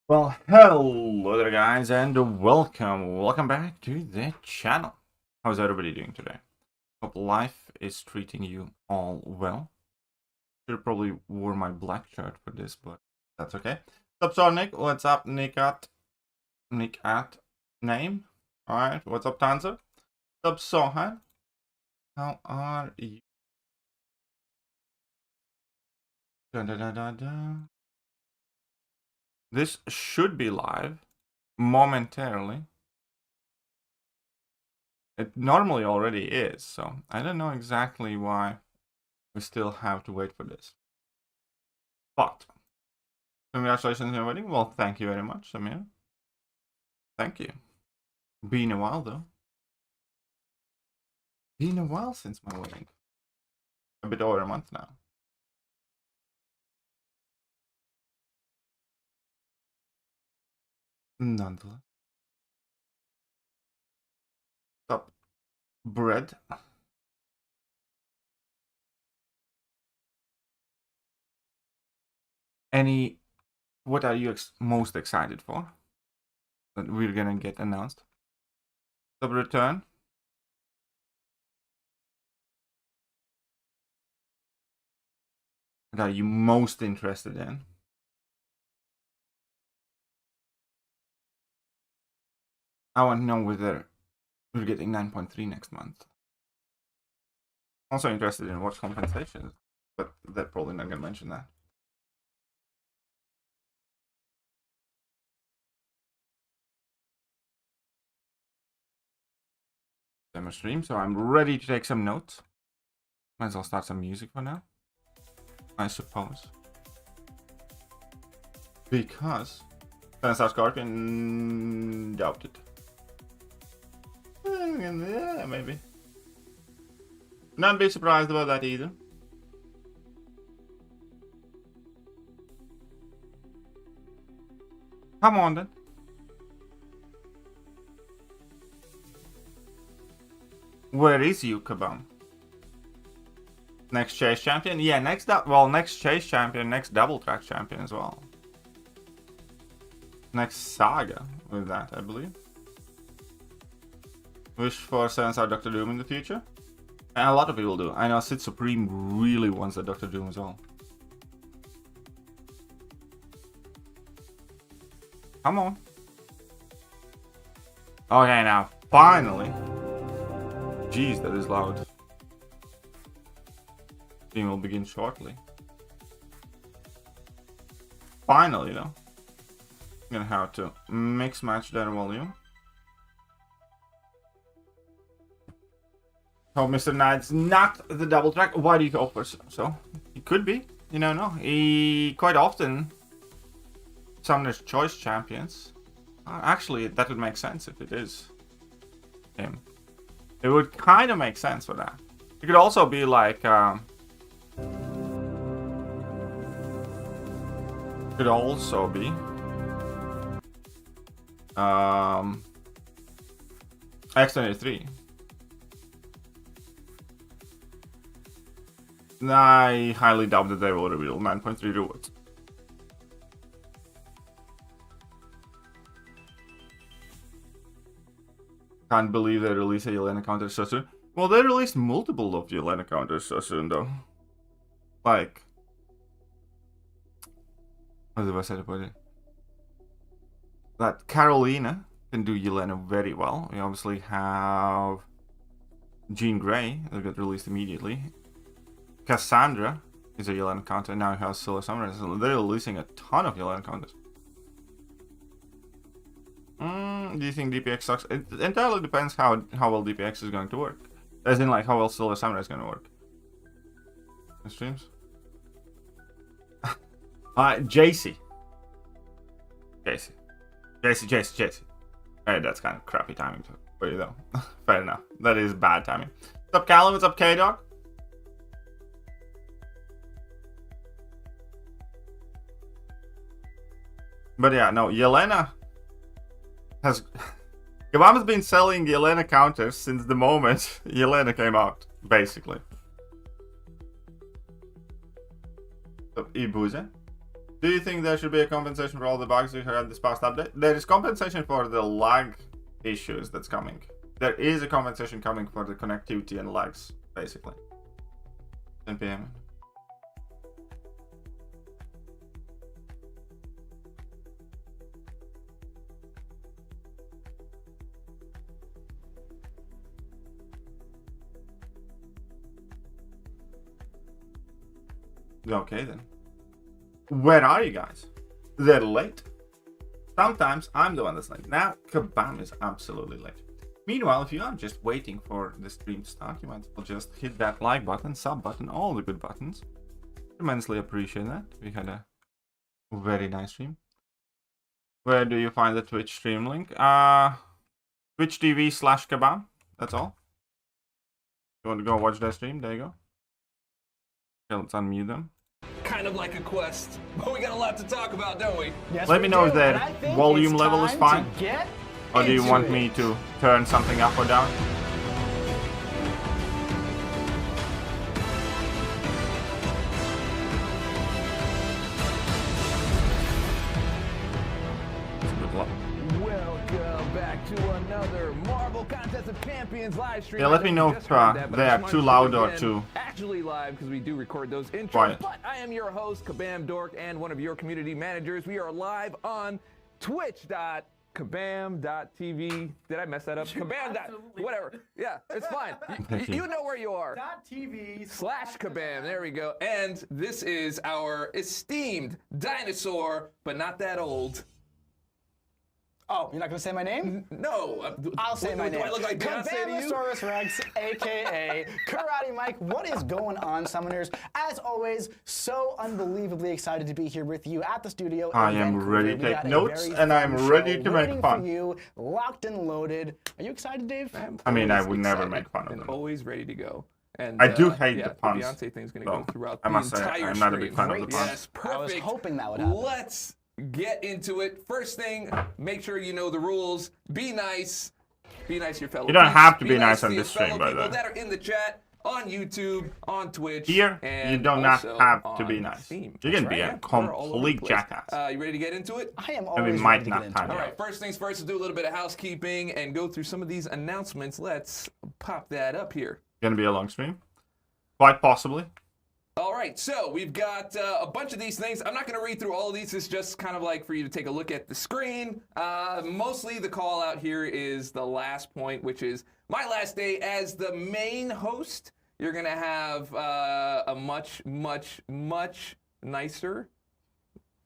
Well, hello there guys and welcome back to the channel. How's everybody doing today? Hope life is treating you all well. Should probably wore my black shirt for this, but that's okay. What's up, Nick? What's up, Nick at name? Alright, what's up, Tanza? What's up, Sohan? How are you? Dun, dun, dun, dun, dun. This should be live momentarily. It normally already is, so I don't know exactly why we still have to wait for this. But congratulations on your wedding. Well, thank you very much, Samir. Thank you. Been a while though. Been a while since my wedding. A bit over a month now. Nonetheless. Stop. Bread. What are you most excited for that we're gonna get announced? Sub return. What are you most interested in? I want to know whether we're getting 9.3 next month. Also interested in watch compensation, but they're probably not gonna mention that. Demo stream, so I'm ready to take some notes. Might as well start some music for now, I suppose. Because Star Scorpion, doubt it. Yeah, maybe. Not be surprised about that either. Come on then. Where is Yukabam? Next chase champion? Yeah, next chase champion, next double track champion as well. Next Saga with that, I believe. Wish for 7-star Dr. Doom in the future. And a lot of people do. I know Sith Supreme really wants a Dr. Doom as well. Come on. Okay, now, finally. Jeez, that is loud. Stream will begin shortly. Finally, though. I'm gonna have to mix match that volume. Oh, Mr. Knight's not the double track. Why do you go for so? He could be. You don't know. He quite often Summoner's Choice champions. Actually, that would make sense if it is him. It would kind of make sense for that. It could also be like could also be X23. I highly doubt that they will reveal 9.3 rewards. Can't believe they released a Yelena counter so soon. Well, they released multiple of Yelena counters so soon, though. Like, what was I to put it? That Carolina can do Yelena very well. We obviously have Jean Grey that got released immediately. Cassandra is a Yelena counter. Now we have Solar Samurai. So they're releasing a ton of Yelena counters. Do you think DPX sucks? It entirely depends how well DPX is going to work. As in, like, how well Solar Samurai is going to work. The streams? JC. Hey, that's kind of crappy timing for you, though. Fair enough. That is bad timing. What's up, Callum? What's up, K-Dog? But yeah, no, Yelena has... Kabam's been selling Yelena counters since the moment Yelena came out, basically. Ibuze. Do you think there should be a compensation for all the bugs you had this past update? There is compensation for the lag issues that's coming. There is a compensation coming for the connectivity and lags, basically. 10 PM. Okay then. Where are you guys? They're late. Sometimes I'm the one that's late. Now, Kabam is absolutely late. Meanwhile, if you are just waiting for the stream to start, you might as well just hit that like button, sub button, all the good buttons. Immensely appreciate that. We had a very nice stream. Where do you find the Twitch stream link? Twitch TV/Kabam. That's all. You want to go watch that stream? There you go. Okay, let's unmute them. Kind of like a quest, but we got a lot to talk about, don't we? Yes, Let me know if the volume level is fine. Or do you want me to turn something up or down? Welcome back to another Marvel Contest of Champions live stream. Yeah, let me know if they are too loud or too actually live, because we do record those intros. quiet. But I am your host, Kabam Dork, and one of your community managers. We are live on twitch.kabam.tv. Did I mess that up? Kabam. Whatever. Yeah, it's fine. You know where you are. .tv/Kabam. There we go. And this is our esteemed dinosaur, but not that old. Oh, you're not going to say my name? No. I'll say my name. Do I look like Beyonce to you? Kabam Rex, a.k.a. Karate Mike. What is going on, Summoners? As always, so unbelievably excited to be here with you at the studio. I am ready to take notes, and I'm ready to make fun. For you, locked and loaded. Are you excited, Dave? I mean, I would never make fun of and them. always ready to go. And I do hate the puns. The Beyonce thing's going to So, go throughout I must the say, entire I'm not a big stream. fan of the puns. Yes, perfect. I was hoping that would happen. Let's get into it. First thing, make sure you know the rules. Be nice. Be nice to your fellow. You don't peeps. have to be nice to on your this stream, fellow by the people way. that are in the chat, on YouTube, on Twitch. Here, and you do not also have to on be nice. Steam. You can That's be right. a Yeah, we're all over the complete place. jackass. You ready to get into it? I am we always might ready to not get into have it. All right, first things first, let's do a little bit of housekeeping and go through some of these announcements. Let's pop that up here. Gonna be a long stream? Quite possibly. All right, so we've got a bunch of these things. I'm not going to read through all of these. It's just kind of like for you to take a look at the screen. Mostly the call out here is the last point, which is my last day as the main host. You're going to have a much, much, much nicer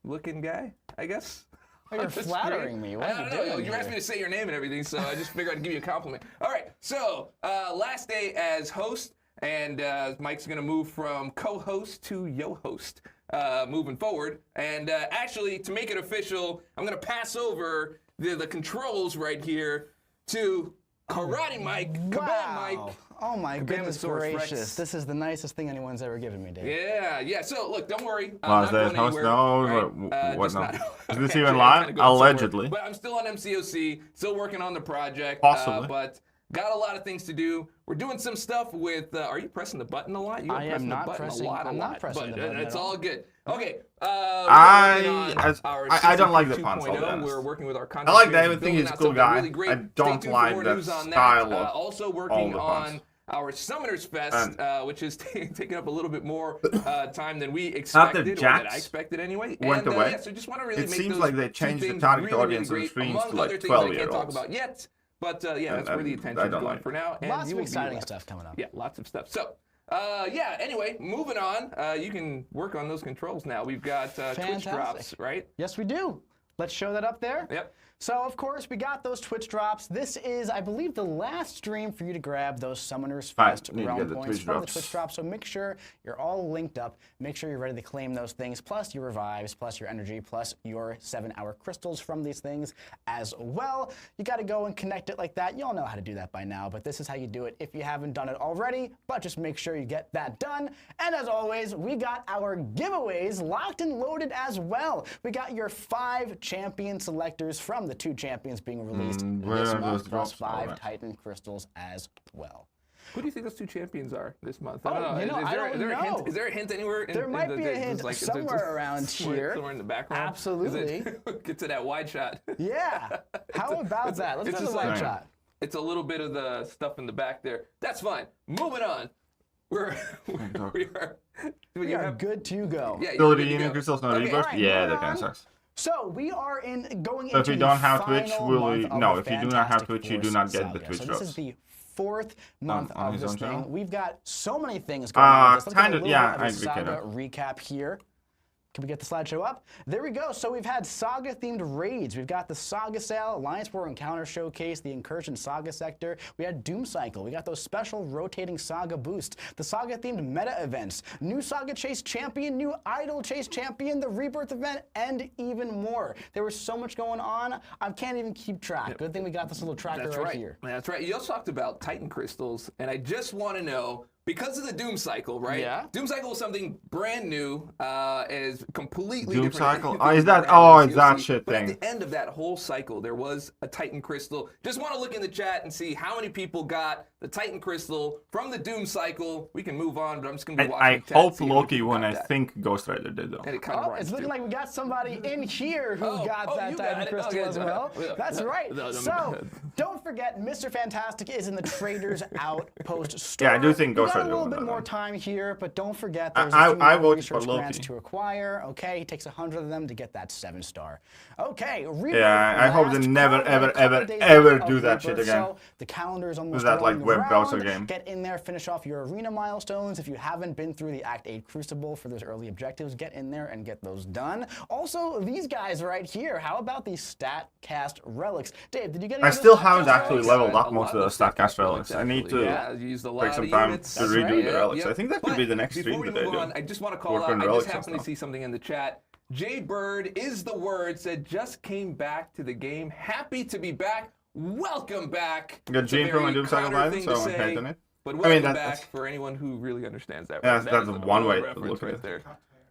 looking guy, I guess. Oh, you're flattering me. What I are you don't know. doing You asked me to say your name and everything, so I just figured I'd give you a compliment. All right, so last day as host. And Mike's going to move from co-host to yo-host moving forward. And actually, to make it official, I'm going to pass over the controls right here to Karate Mike, Kabam Mike. Oh my goodness Kabam-osaurus gracious. Rex. This is the nicest thing anyone's ever given me, Dave. Yeah. So, look, don't worry. Was I'm not that going host? anywhere, No, right? what Just no? not- Is this Okay, even I'm live? kinda going somewhere. Allegedly. But I'm still on MCOC, still working on the project. Possibly. But got a lot of things to do. We're doing some stuff with. Are you pressing the button a lot? I am not pressing. I'm not pressing but the button it's at all. all good. Okay. I don't like the puns, I'll be honest. We're working with our content. I like creators, David, think building he's a out cool something guy. really great. I don't Stay tuned for like more that news on style that. of Also working the on puns. our Summoners Fest, which is taking up a little bit more time than we expected, or Jax that I expected anyway. went away, Yeah, so just want to really it make seems those like they two changed the things target really, audience of really the streams great, to among like other things I can't 12-year-olds. talk about yet. But yeah, that's where the attention I is don't going like for now. And Lots you of will be exciting left. stuff coming up. Yeah, lots of stuff. So, yeah, anyway, moving on. You can work on those controls now. We've got Twitch Fantastic. drops, right? Yes, we do. Let's show that up there. Yep. So, of course, we got those Twitch drops. This is, I believe, the last stream for you to grab those Summoners Fest need to realm get the points Twitch from the drops. Twitch drops. So make sure you're all linked up. Make sure you're ready to claim those things, plus your revives, plus your energy, plus your 7-hour crystals from these things as well. You got to go and connect it like that. You all know how to do that by now, but this is how you do it if you haven't done it already. But just make sure you get that done. And as always, we got our giveaways locked and loaded as well. We got your 5 champion selectors from the 2 champions being released where this are month, those plus drops? 5 Alright. Titan crystals as well. Who do you think those two champions are this month? Oh, I don't know. you know, I don't know. Is there a hint anywhere? There might be a hint somewhere around here. Somewhere in the background? Absolutely. Get to that wide shot. Yeah. How about that? Let's go to the wide shot. It's a little bit of the stuff in the back there. That's fine. Moving on. We are good to go. Yeah, Ability union crystals, no rebirth. right, Yeah, moving that kind on. of sucks. So we are going So into if you the don't have Twitch, final will month we? of No, the if you do not have Fantastic Twitch, you do Force not get the saga. Twitch So drops. this is the 4th month on of his this own thing. channel? We've got so many things going on. Let's look at a little yeah, bit of a I agree, Saga kinda. recap here. Can we get the slideshow up? There we go. So we've had Saga-themed raids. We've got the Saga Sale, Alliance War Encounter Showcase, the Incursion Saga Sector. We had Doom Cycle. We got those special rotating Saga boosts, the Saga-themed meta events, new Saga Chase Champion, new Idol Chase Champion, the Rebirth event, and even more. There was so much going on, I can't even keep track. Good thing we got this little tracker right here. That's right. You also talked about Titan crystals, and I just want to know, because of the Doom Cycle, right? Yeah. Doom Cycle is something brand new, is completely Doom different. Cycle? than Is that? anything around Oh, this it's that DLC. shit But thing. at the end of that whole cycle, there was a Titan crystal. Just want to look in the chat and see how many people got the Titan crystal from the Doom Cycle. We can move on, but I'm just going to be watching I the chat. hope see how many Loki people won. got I that. think Ghost Rider did though. And it kind of Oh, rhymes it's looking too. like we got somebody in here who got that you Titan got it. crystal Okay, as well. yeah. That's right. No, So don't forget, Mr. Fantastic is in the Traders Outpost store. Yeah, I do think we Ghost got a Rider little won bit that more one. time here, but don't forget there's I a few voted for research Loki. grants to acquire. Okay, he takes 100 of them to get that 7-star. Okay, Yeah, I hope they last never, call, ever, a couple ever, days ever of do that shit Rebirth, again. So the calendar is almost Was that, like, rolling web browser around. game? Get in there, finish off your arena milestones. If you haven't been through the Act 8 Crucible for those early objectives, get in there and get those done. Also, these guys right here, how about these StatCast relics? Dave, did you get any I of those still StatCast haven't actually relics? leveled A up most lot of the StatCast relics, relics. I need to Yeah, used a lot take of some time units. to That's redo right. the relics. I think that could But be the next before stream we that I move do. on, I just want to call Work out, on I just relics and happened to stuff. see something in the chat. Jay Bird is the word, said just came back to the game. Happy to be back. Welcome back. Got It's a Gene from very a Doom Cycle Crowder Biden, thing so to I'm say, hating it. But I welcome mean, back that's- for anyone who really understands that. Yeah, word. that's That is one the way to reference look at right it. there.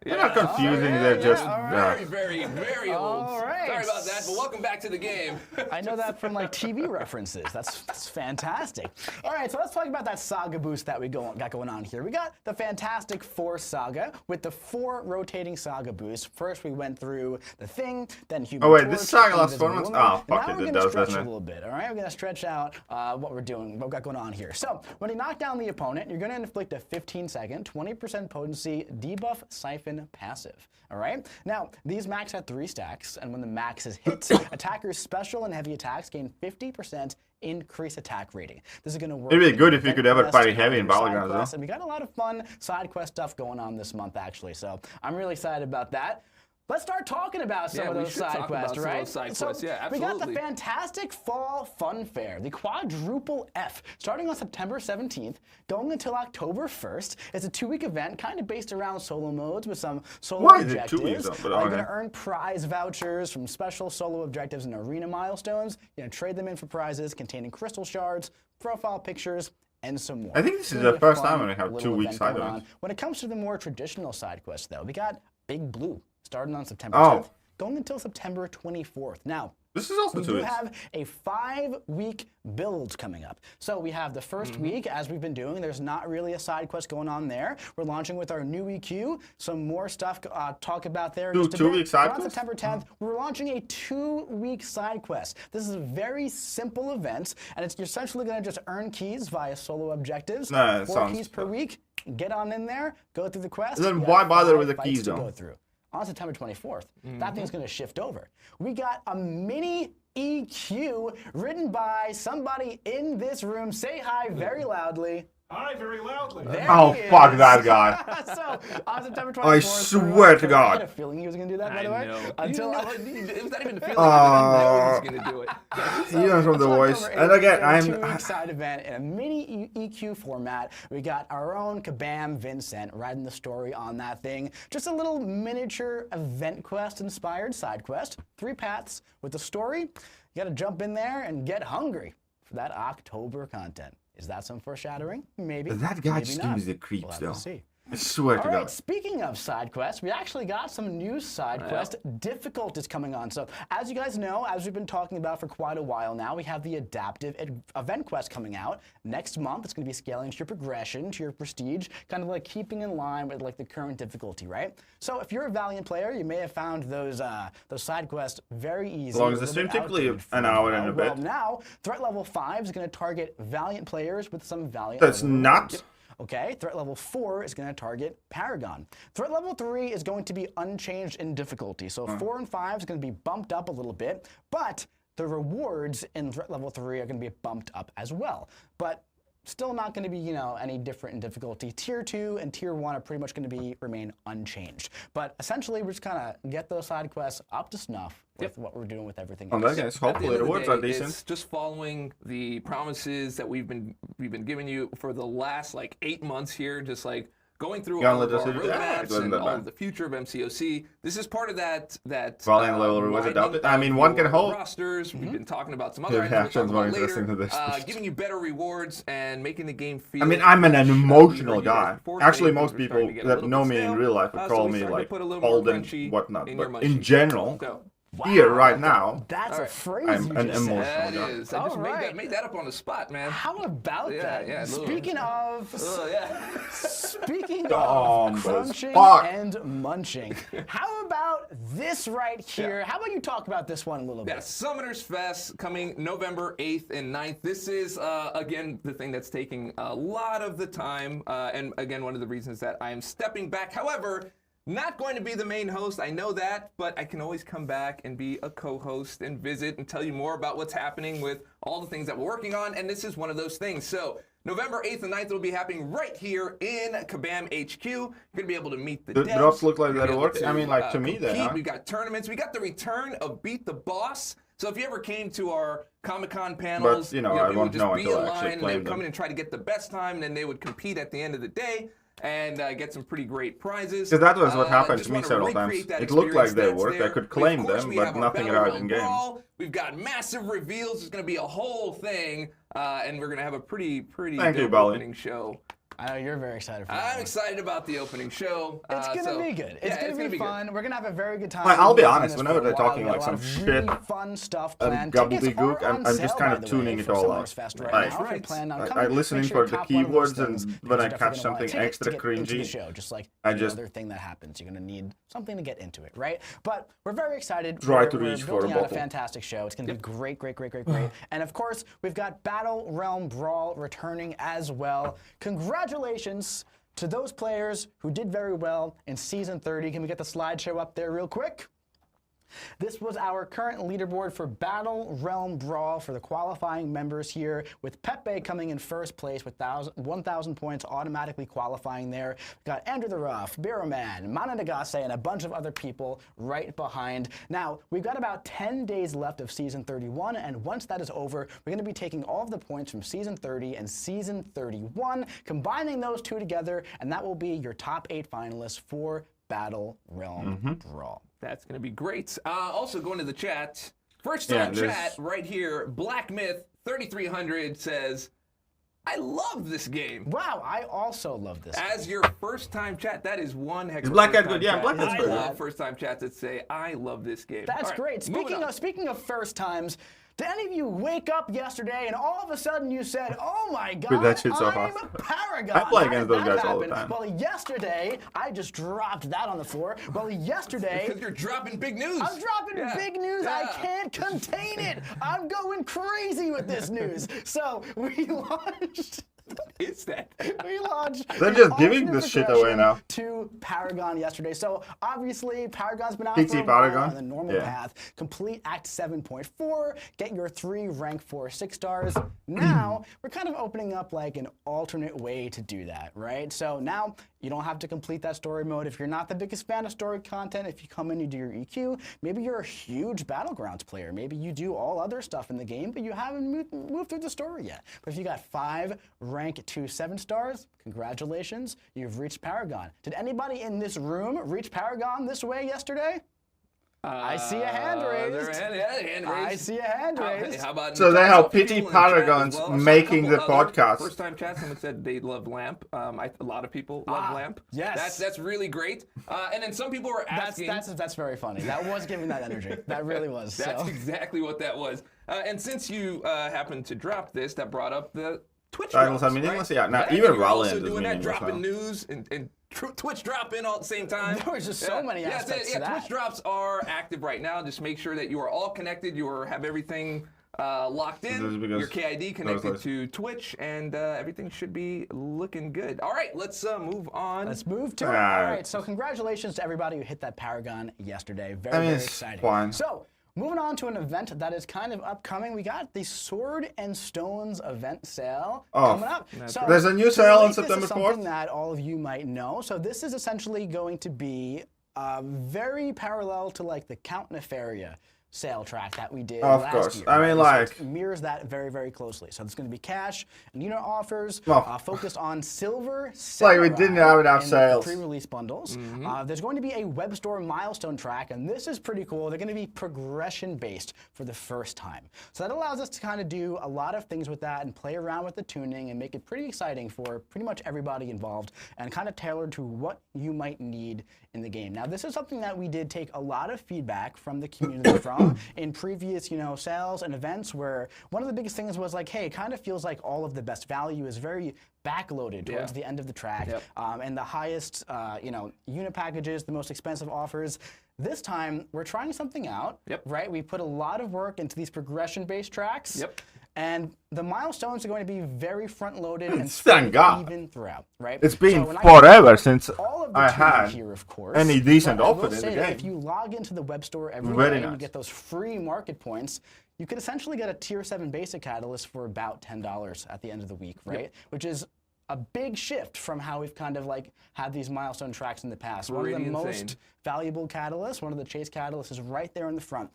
They're not confusing, yeah, they're just... all Very, very, very old. All right. Sorry about that, but welcome back to the game. I know that from like TV references. That's fantastic. All right, so let's talk about that Saga boost that we got going on here. We got the Fantastic Four Saga with the 4 rotating Saga boosts. First, we went through the Thing, then Human Oh, wait, Torch, this Saga lasts Invisible 4 months? Woman. Oh, And fuck now it, we're it gonna does, stretch doesn't a it? little bit. All right, we're gonna stretch out what we're doing, what we got going on here. So when you knock down the opponent, you're gonna inflict a 15-second, 20% potency debuff siphon passive. All right. Now these max at 3 stacks, and when the max is hit, attackers' special and heavy attacks gain 50% increased attack rating. This is going to work. It'd be good if you event could ever quests party and heavy in other side Battlegrounds, quests, though. and we got a lot of fun side quest stuff going on this month, actually. So I'm really excited about that. Let's start talking about some of we those should side talk quests, about some of right? those side So quests. Yeah, we got the absolutely. Fantastic Fall Fun Fair, the Quadruple F, starting on September 17th, going until October 1st. It's a 2-week event, kind of based around solo modes with some solo Why is it 2 objectives. weeks, though? But You're okay. going to earn prize vouchers from special solo objectives and arena milestones. You're going to trade them in for prizes containing crystal shards, profile pictures, and some more. I think this is It's gonna the be a first time fun we have little 2 week event side going events. on. When it comes to the more traditional side quests, though, we got Big Blue, starting on September Oh. 10th, going until September 24th. Now, This is also we 2 do weeks. have a 5-week build coming up. So we have the first week, as we've been doing. There's not really a side quest going on there. We're launching with our new EQ. Some more stuff talk about there. in just a bit. 2-week side But on quest? September 10th, we're launching a 2-week side quest. This is a very simple event, and you're essentially going to just earn keys via solo objectives. Nah, it 4 sounds- keys per week. Get on in there, go through the quest. Then You why have bother 5 with the fights keys, to though? go through. On September 24th, that thing's going to shift over. We got a mini EQ written by somebody in this room. Say hi very loudly. Hi, very loudly. There Oh, he fuck is. that guy. So, on September 24th, I swear to I God. had a feeling he was going to do that, by the way. know. Until It was not even a feeling. I was going to do it. Even from the until voice. October And 8th, again, we have a I'm... 2-week side event in a mini EQ format. We got our own Kabam Vincent writing the story on that thing. Just a little miniature event quest inspired side quest. 3 paths with the story. You got to jump in there and get hungry for that October content. Is that some foreshadowing? Maybe. That guy maybe just not. gives me the creeps, We'll have though. to see. I swear to All right, God. speaking of side quests, we actually got some new side quest difficult is coming on. So as you guys know, as we've been talking about for quite a while now, we have the adaptive event quest coming out next month. It's going to be scaling to your progression, to your prestige, kind of like keeping in line with like the current difficulty, right? So if you're a Valiant player, you may have found those side quests very easy. As long as the stream typically an hour and a bit. Well, now threat level 5 is going to target Valiant players with some Valiant. That's not. Okay, threat level 4 is going to target Paragon. Threat level 3 is going to be unchanged in difficulty. So 4 and 5 is going to be bumped up a little bit, but the rewards in threat level 3 are going to be bumped up as well. But still not going to be, you know, any different in difficulty. Tier 2 and Tier 1 are pretty much going to remain unchanged. But essentially, we're just kind of get those side quests up to snuff with what we're doing with everything else. Well, guys, hopefully the rewards are decent. It's just following the promises that we've been giving you for the last like 8 months here, just like going through all of our roadmaps and all of the future of MCOC. This is part of that Valiant level rewards adopted. I mean, one can hope. Rosters. We've been talking about some other Yeah, items we'll talk more about interesting later, to this. giving you better rewards and making the game feel. I mean, I'm an emotional guy. Actually, most people that know me in real life would call me like old and whatnot. But in general, here right now, that's a phrase. I'm an emotional That guy. is. I just made that up on the spot, man. How about that? Yeah, Speaking of, speaking Dumb of as crunching fuck. and munching, how about this right here? How about you talk about this one a little bit? Yeah, Summoners Fest coming November 8th and 9th. This is, again, the thing that's taking a lot of the time. And again, one of the reasons that I am stepping back. However, not going to be the main host, I know that, but I can always come back and be a co-host and visit and tell you more about what's happening with all the things that we're working on, and this is one of those things. So, November 8th and 9th will be happening right here in Kabam HQ. You're going to be able to meet the The devs. drops look like You're that gonna be works. able I mean, like, to me, that, compete. huh? We've got tournaments. We got the return of Beat the Boss. So if you ever came to our Comic-Con panels, But, you know, I people won't would just know be until in I actually line, and play they would them. come in and try to get the best time, and then they would compete at the end of the day and get some pretty great prizes. Because that was what happened just to me wanna several recreate times. that It looked like they experience worked. that's I could there. claim Of course, them, we but have our nothing Battle arrived Realm in game. Brawl. We've got massive reveals. There's going to be a whole thing, and we're going to have a pretty Thank you, dope Bali. opening show. I know you're very excited for that I'm one. excited about the opening show. It's gonna be good. It's gonna be fun. Good. We're gonna have a very good time. I'll be We've been honest, doing this whenever for a they're while. talking We got like a lot some of really shit, fun stuff planned. gobbledygook, Tickets are on I'm just sale, kind by of the tuning way, it for all Summoners out. Fest right Like, now. If you plan on I coming, listening make sure for you the cop one of those keywords, and things, when because I you're catch definitely gonna something want tickets extra to get into the cringy, show, just like I any just other thing that happens. You're gonna need something to get into it, right? But we're very excited. Try to We're reach for a building out a bottle. fantastic show. It's gonna be great. And of course, we've got Battle Realm Brawl returning as well. Congratulations to those players who did very well in Season 30. Can we get the slideshow up there real quick? This was our current leaderboard for Battle Realm Brawl for the qualifying members here, with Pepe coming in first place with 1,000 points automatically qualifying there. We've got Andrew the Rough, Biroman, Mana Nagase, and a bunch of other people right behind. Now, we've got about 10 days left of Season 31, and once that is over, we're going to be taking all of the points from Season 30 and Season 31, combining those two together, and that will be your top 8 finalists for Battle Realm Brawl. That's going to be great. Also, going to the chat. First time chat right here. Black Myth 3300 says, I love this game. Wow, I also love this. As your first time chat, that is one heck of a Black Cat first-time good? Yeah, chat. Black Cat's I good. love first time chats that say, I love this game. That's All right, great. moving on. Speaking of first times, did any of you wake up yesterday and all of a sudden you said, oh my God, Dude, that shit's so I'm fast. Paragon? I play How against did those that guys all the happen? time. Well, yesterday, I just dropped that on the floor. Well, yesterday, Because you're dropping big news. I'm dropping Yeah. big news. Yeah. I can't contain it. I'm going crazy with this news. So we launched. What is that? We launched. They're an just giving alternate this shit away progression now. To Paragon yesterday. So obviously, Paragon's been out PT for a Paragon? while on the normal Yeah. path. Complete Act 7.4. Get your 3 rank 4 6 stars. Now we're kind of opening up like an alternate way to do that, right? So now you don't have to complete that story mode if you're not the biggest fan of story content. If you come in, you do your EQ. Maybe you're a huge Battlegrounds player. Maybe you do all other stuff in the game, but you haven't moved through the story yet. But if you got 5 rank 2 7 stars, congratulations, you've reached Paragon. Did anybody in this room reach Paragon this way yesterday? I see a hand raised. Hand raised. I see a hand raised. How about So they also have pity people in the chat as Paragons well. I saw a making the couple other podcast. First-time chat, someone said they love Lamp. A lot of people love Lamp. Yes. That's really great. And then some people were asking. That's very funny. That was giving that energy. That really was. That's so. exactly what that was. And since you happened to drop this, that brought up the Twitch Titles drops, are meaningless, right? yeah. Now, Yeah, even you're also Valiant is doing that, meaningless dropping now. news and Twitch dropping all at the same time. There was just so many aspects to that. Twitch drops are active right now. Just make sure that you are all connected. Have everything locked in. Your KID connected to Twitch, and everything should be looking good. All right, let's move on. Let's move to it. All right, so congratulations to everybody who hit that Paragon yesterday. Very exciting. Fun. So, moving on to an event that is kind of upcoming, we got the Sword and Stones event sale coming up. So there's a new sale on September 4th. Something that all of you might know. So this is essentially going to be very parallel to like the Count Nefaria sale track that we did last course. year. I mean, like, it mirrors that very, very closely. So there's going to be cash and unit offers focused on silver, like we didn't have enough in sales. the pre-release bundles. There's going to be a web store milestone track, and this is pretty cool. They're going to be progression-based for the first time. So that allows us to kind of do a lot of things with that and play around with the tuning and make it pretty exciting for pretty much everybody involved and kind of tailored to what you might need in the game. Now, this is something that we did take a lot of feedback from the community from in previous, sales and events where one of the biggest things was like, hey, it kind of feels like all of the best value is very backloaded towards the end of the track, and the highest, unit packages, the most expensive offers. This time, we're trying something out, right? We put a lot of work into these progression-based tracks. And the milestones are going to be very front-loaded and spread even throughout, right? It's been forever since I had here, of course, any decent offer output in the game. If you log into the web store every day and you get those free market points, you could essentially get a Tier 7 basic catalyst for about $10 at the end of the week, right? Which is a big shift from how we've kind of like had these milestone tracks in the past. One of the most valuable catalysts, one of the chase catalysts is right there in the front.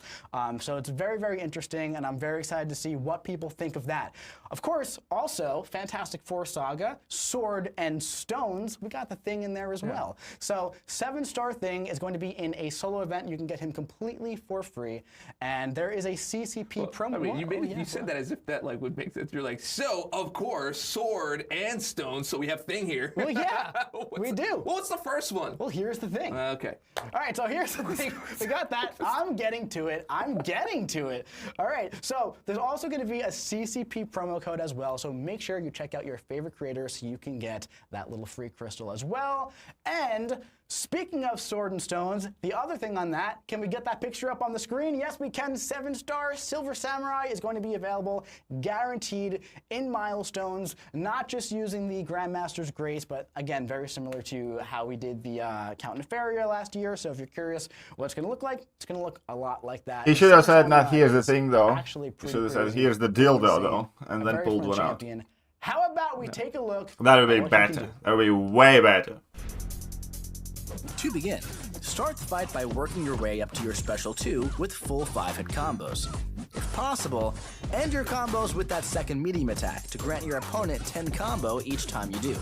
So it's very, very interesting, and I'm very excited to see what people think of that. Of course, also, Fantastic Four Saga, Sword and Stones, we got the Thing in there as well. So 7-star Thing is going to be in a solo event. You can get him completely for free, and there is a CCP promo. I mean, you said that as if that like would make sense. You're like, so of course, Sword and Stones, so we have Thing here. Well, yeah, we do. Well, what's the first one? Well, here's the thing. Okay. All right, so here's the thing. We got that. I'm getting to it. All right, so there's also going to be a CCP promo code as well, so make sure you check out your favorite creator so you can get that little free crystal as well. And speaking of Sword and Stones, the other thing on that, can we get that picture up on the screen? Yes, we can. 7-star Silver Samurai is going to be available, guaranteed in milestones, not just using the Grandmaster's Grace, but again, very similar to how we did the Count Nefaria last year. So if you're curious what it's going to look like, it's going to look a lot like that. He should have said, not here's the thing, though. Actually, he should have said, here's the dildo, though, and then pulled one out. How about we take a look? That would be better. That would be way better. To begin, start the fight by working your way up to your special 2 with full 5-hit combos. If possible, end your combos with that second medium attack to grant your opponent 10 combo each time you do.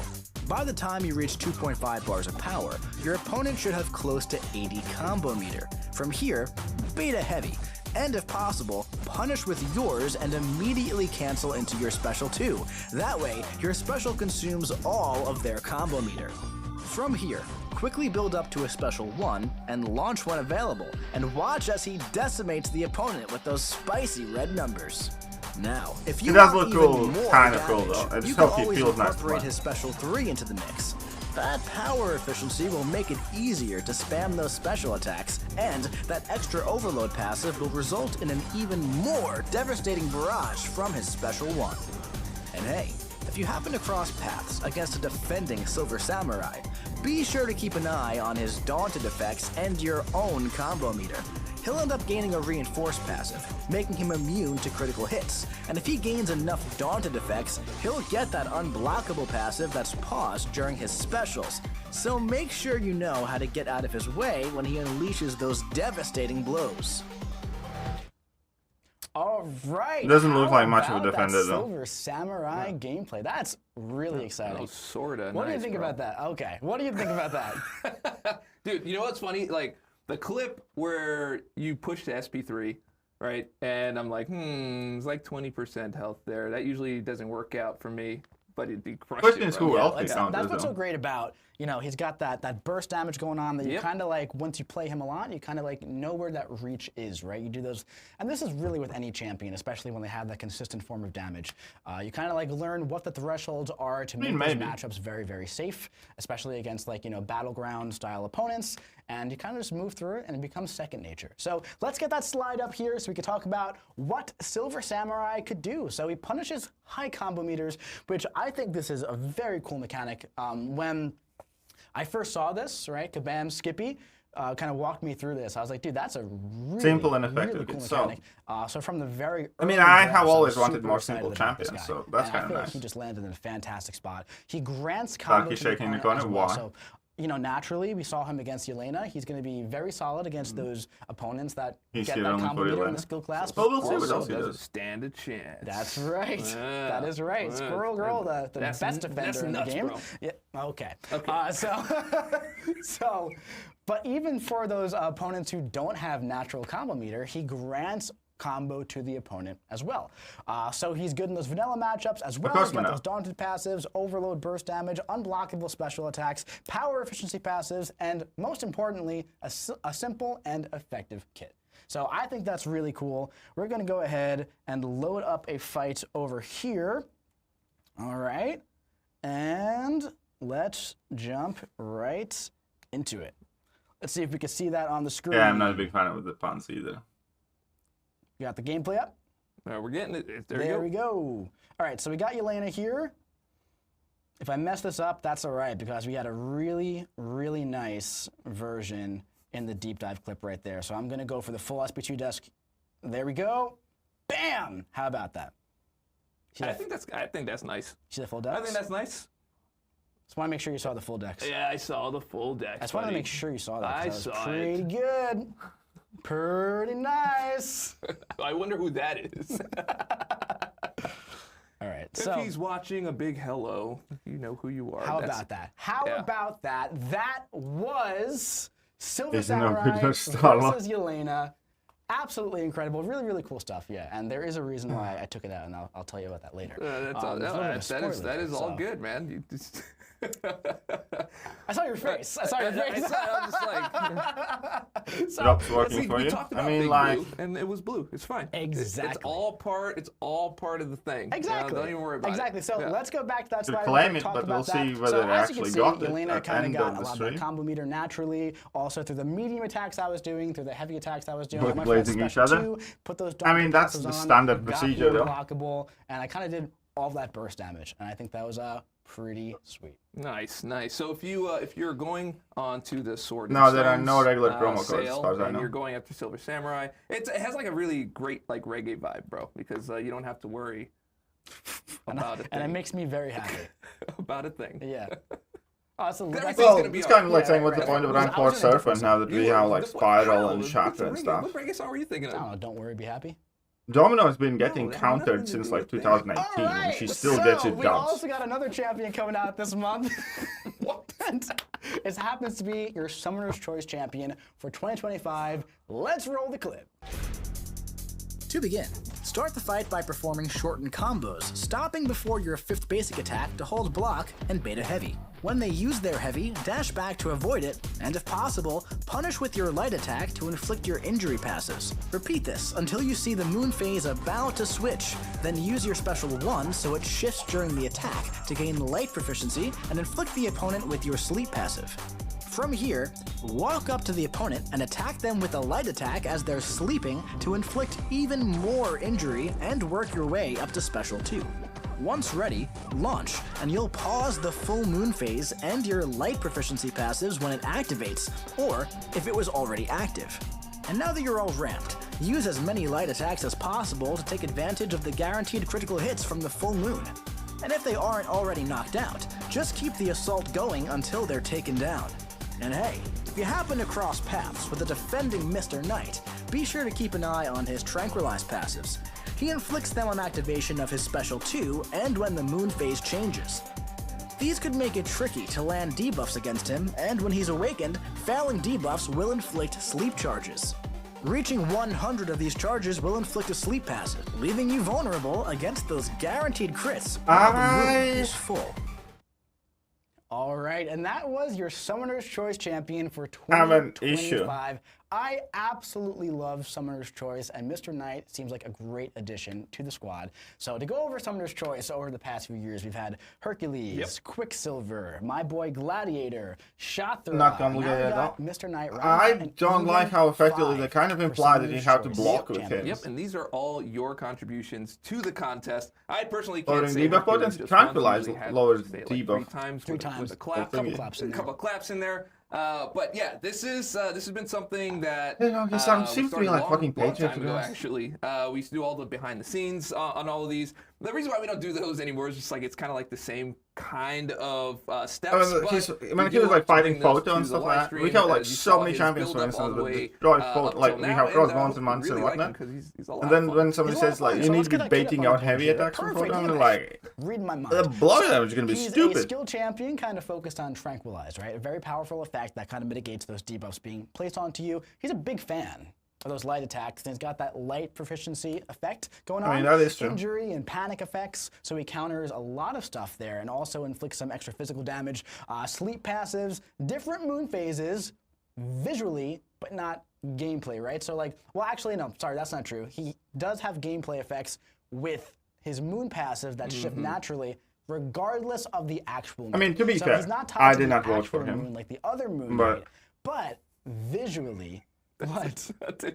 By the time you reach 2.5 bars of power, your opponent should have close to 80 combo meter. From here, beta heavy, and if possible, punish with yours and immediately cancel into your special 2. That way, your special consumes all of their combo meter. From here, quickly build up to a special 1 and launch when available, and watch as he decimates the opponent with those spicy red numbers. Now, if you want even more damage, you can always incorporate his special 3 into the mix. That power efficiency will make it easier to spam those special attacks, and that extra overload passive will result in an even more devastating barrage from his special 1. And hey, if you happen to cross paths against a defending Silver Samurai, be sure to keep an eye on his daunted effects and your own combo meter. He'll end up gaining a reinforced passive, making him immune to critical hits, and if he gains enough daunted effects, he'll get that unblockable passive that's paused during his specials. So make sure you know how to get out of his way when he unleashes those devastating blows. All right. It doesn't look like much of a defender, though. Silver Samurai gameplay. That's really exciting. Oh, sorta. What do you think about that? Okay. What do you think about that? Dude, you know what's funny? Like, the clip where you push to SP3, right? And I'm like, it's like 20% health there. That usually doesn't work out for me, but it'd be crushed. Question is who else That's what's so great about, you know, he's got that burst damage going on that you kind of like, once you play him a lot, you kind of like know where that reach is, right? You do those, and this is really with any champion, especially when they have that consistent form of damage. You kind of like learn what the thresholds are to make those matchups very, very safe, especially against like, you know, battleground style opponents. And you kind of just move through it and it becomes second nature. So let's get that slide up here so we can talk about what Silver Samurai could do. So he punishes high combo meters, which I think this is a very cool mechanic. When I first saw this, right, Kabam Skippy kind of walked me through this. I was like, dude, that's a really simple and effective. Really cool mechanic. So from the very I mean, I have always wanted more simple champions, so that's kind of nice. Like he just landed in a fantastic spot. He grants combo He's shaking the corner. Why? So, you know, naturally, we saw him against Yelena. He's going to be very solid against those opponents that get that combo meter in the skill class. But we'll see what else he does. Stand a chance. That's right. That is right. Squirrel Girl, the best defender in the game. Bro. Yeah. Okay. But even for those opponents who don't have natural combo meter, he grants combo to the opponent as well. So he's good in those vanilla matchups as well. He's got those daunted passives, overload burst damage, unblockable special attacks, power efficiency passives, and most importantly, a simple and effective kit. So I think that's really cool. We're going to go ahead and load up a fight over here. All right. And let's jump right into it. Let's see if we can see that on the screen. Yeah, I'm not a big fan of the puns either. You got the gameplay up? We're getting it. There we go. All right, so we got Yelena here. If I mess this up, that's all right, because we had a really, really nice version in the deep dive clip right there. So I'm going to go for the full SP2 desk. There we go. Bam! How about that? I think that's nice. See the full deck? I think that's nice. Just want to make sure you saw the full decks. Yeah, I saw the full deck. I just wanted to make sure you saw that. I saw it. Pretty good. Pretty nice. I wonder who that is. All right. If he's watching, a big hello. You know who you are. How about that? How about that? That was Silver Samurai versus Yelena. Absolutely incredible. Really, really cool stuff. Yeah, and there is a reason why I took it out, and I'll tell you about that later. That is all good, man. You just I saw your face. I saw your face. I was just like, Drops working for you. I mean, like, blue, and it was blue. It's fine. Exactly. It's all part of the thing. Exactly. Don't even worry about it. Exactly. So let's go back to that slide. Claim it, but we'll see whether it actually got it. Yelena kind of got a lot of that combo meter naturally. Also through the medium attacks I was doing, through the heavy attacks I was doing. Both blazing each other. Put those. I mean, that's the standard procedure, though. Blockable, and I kind of did all of that burst damage, and I think that was pretty sweet. Nice, nice. So if you're going onto the Sword and Stones, there are no regular promo codes sale, as far as I know. You're going after Silver Samurai. It has like a really great like reggae vibe, bro, because you don't have to worry about it. And it makes me very happy. About a thing. Yeah. It's kind of like saying what's the point of rank 4 Surfer now that we have like Spiral and Shatter and stuff. What reggae song were you thinking of? I don't know, Don't Worry, Be Happy. Domino has been getting countered since like 2018, and she still gets it We dubs. also got another champion coming out this month. It happens to be your Summoner's Choice champion for 2025. Let's roll the clip. To begin, start the fight by performing shortened combos, stopping before your 5th basic attack to hold block and beta heavy. When they use their heavy, dash back to avoid it, and if possible, punish with your light attack to inflict your injury passives. Repeat this until you see the moon phase about to switch, then use your special 1 so it shifts during the attack to gain light proficiency and inflict the opponent with your sleep passive. From here, walk up to the opponent and attack them with a light attack as they're sleeping to inflict even more injury and work your way up to special 2. Once ready, launch, and you'll pause the full moon phase and your light proficiency passives when it activates, or if it was already active. And now that you're all ramped, use as many light attacks as possible to take advantage of the guaranteed critical hits from the full moon. And if they aren't already knocked out, just keep the assault going until they're taken down. And hey, if you happen to cross paths with the defending Mr. Knight, be sure to keep an eye on his Tranquilize passives. He inflicts them on activation of his special 2 and when the moon phase changes. These could make it tricky to land debuffs against him, and when he's awakened, failing debuffs will inflict sleep charges. Reaching 100 of these charges will inflict a sleep passive, leaving you vulnerable against those guaranteed crits while the moon is full. All right, and that was your Summoner's Choice champion for I have an 2025. I absolutely love Summoner's Choice, and Mr. Knight seems like a great addition to the squad. So to go over Summoner's Choice over the past few years, we've had Hercules, Quicksilver, my boy Gladiator, Shathra. Not gonna look at it at all. Mr. Knight. Rhino, I and don't like how effectively they kind of imply that you have to block with him. Yep, and these are all your contributions to the contest. I personally Lowering can't say debuff Hercules buttons, just tranquilize once, usually had, lowers say, like, debuff. three times with a clap, couple claps in a couple claps in there. But yeah, this has been something that You know, he seems to be like fucking long Patriot time to ago. us. Actually, we used to do all the behind the scenes on all of these. The reason why we don't do those anymore is just like it's kind of like the same kind of steps. When he was like fighting Photo and stuff like that, we have like so many champions, for instance, that destroy Photo, like we have Crossbones and Monster and whatnot. And then when somebody says like you need to be baiting out heavy attacks from Photo, they're like, reading my mind. the blow damage is going to be He's a stupid. skill champion, kind of focused on Tranquilize, right? A very powerful effect that kind of mitigates those debuffs being placed onto you. He's a big fan of those light attacks, and he's got that light proficiency effect going on. I mean, that is true. Injury and panic effects, so he counters a lot of stuff there, and also inflicts some extra physical damage. Sleep passives, different moon phases, visually, but not gameplay, right? So like, well, actually, no, sorry, that's not true. He does have gameplay effects with his moon passive that shift naturally, regardless of the actual moon. I mean, to be so fair, he's not tied I to did the not vote for actual him. moon like the other moon But- did. But visually, what? It's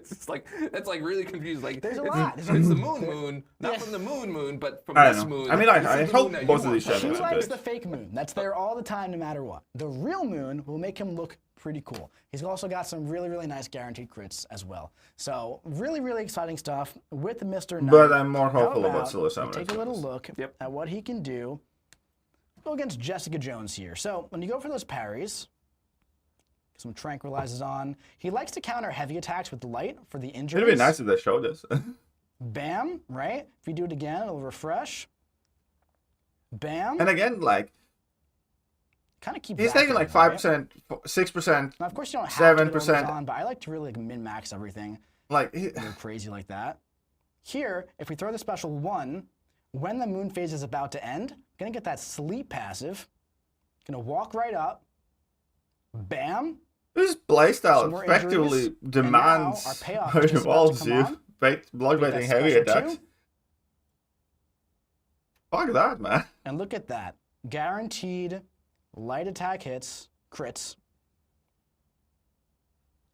just like that's like really confused. Like There's a lot. It's the moon, not from the moon, but from I this don't know. moon. I mean, like, This I is the moon hope that you both of want. these He champions are likes good. the fake moon. That's there all the time, no matter what. The real moon will make him look pretty cool. He's also got some really, really nice guaranteed crits as well. So really, really exciting stuff with Mr. Knight. But I'm more How hopeful about Solo we Summoner. take a little look at what he can do. Go against Jessica Jones here. So when you go for those parries, some tranquilizes on. He likes to counter heavy attacks with light for the injuries. It'd be nice if they showed us. Bam, right? If you do it again, it'll refresh. Bam. And again, like, Kind of keep he's that taking like going, right? 5%, 6%. Now, of course, you don't have to get all 7%. those on, but I like to really like, min-max everything. Like, Go crazy like that. Here, if we throw the special 1, when the moon phase is about to end, gonna get that sleep passive. Gonna walk right up. Bam. this Some playstyle more effectively injuries, demands and now our payoff or is just about to involves come you on. block Get that baiting heavy special attacks. 2, Fuck that, man. and look at that. Guaranteed light attack hits, crits.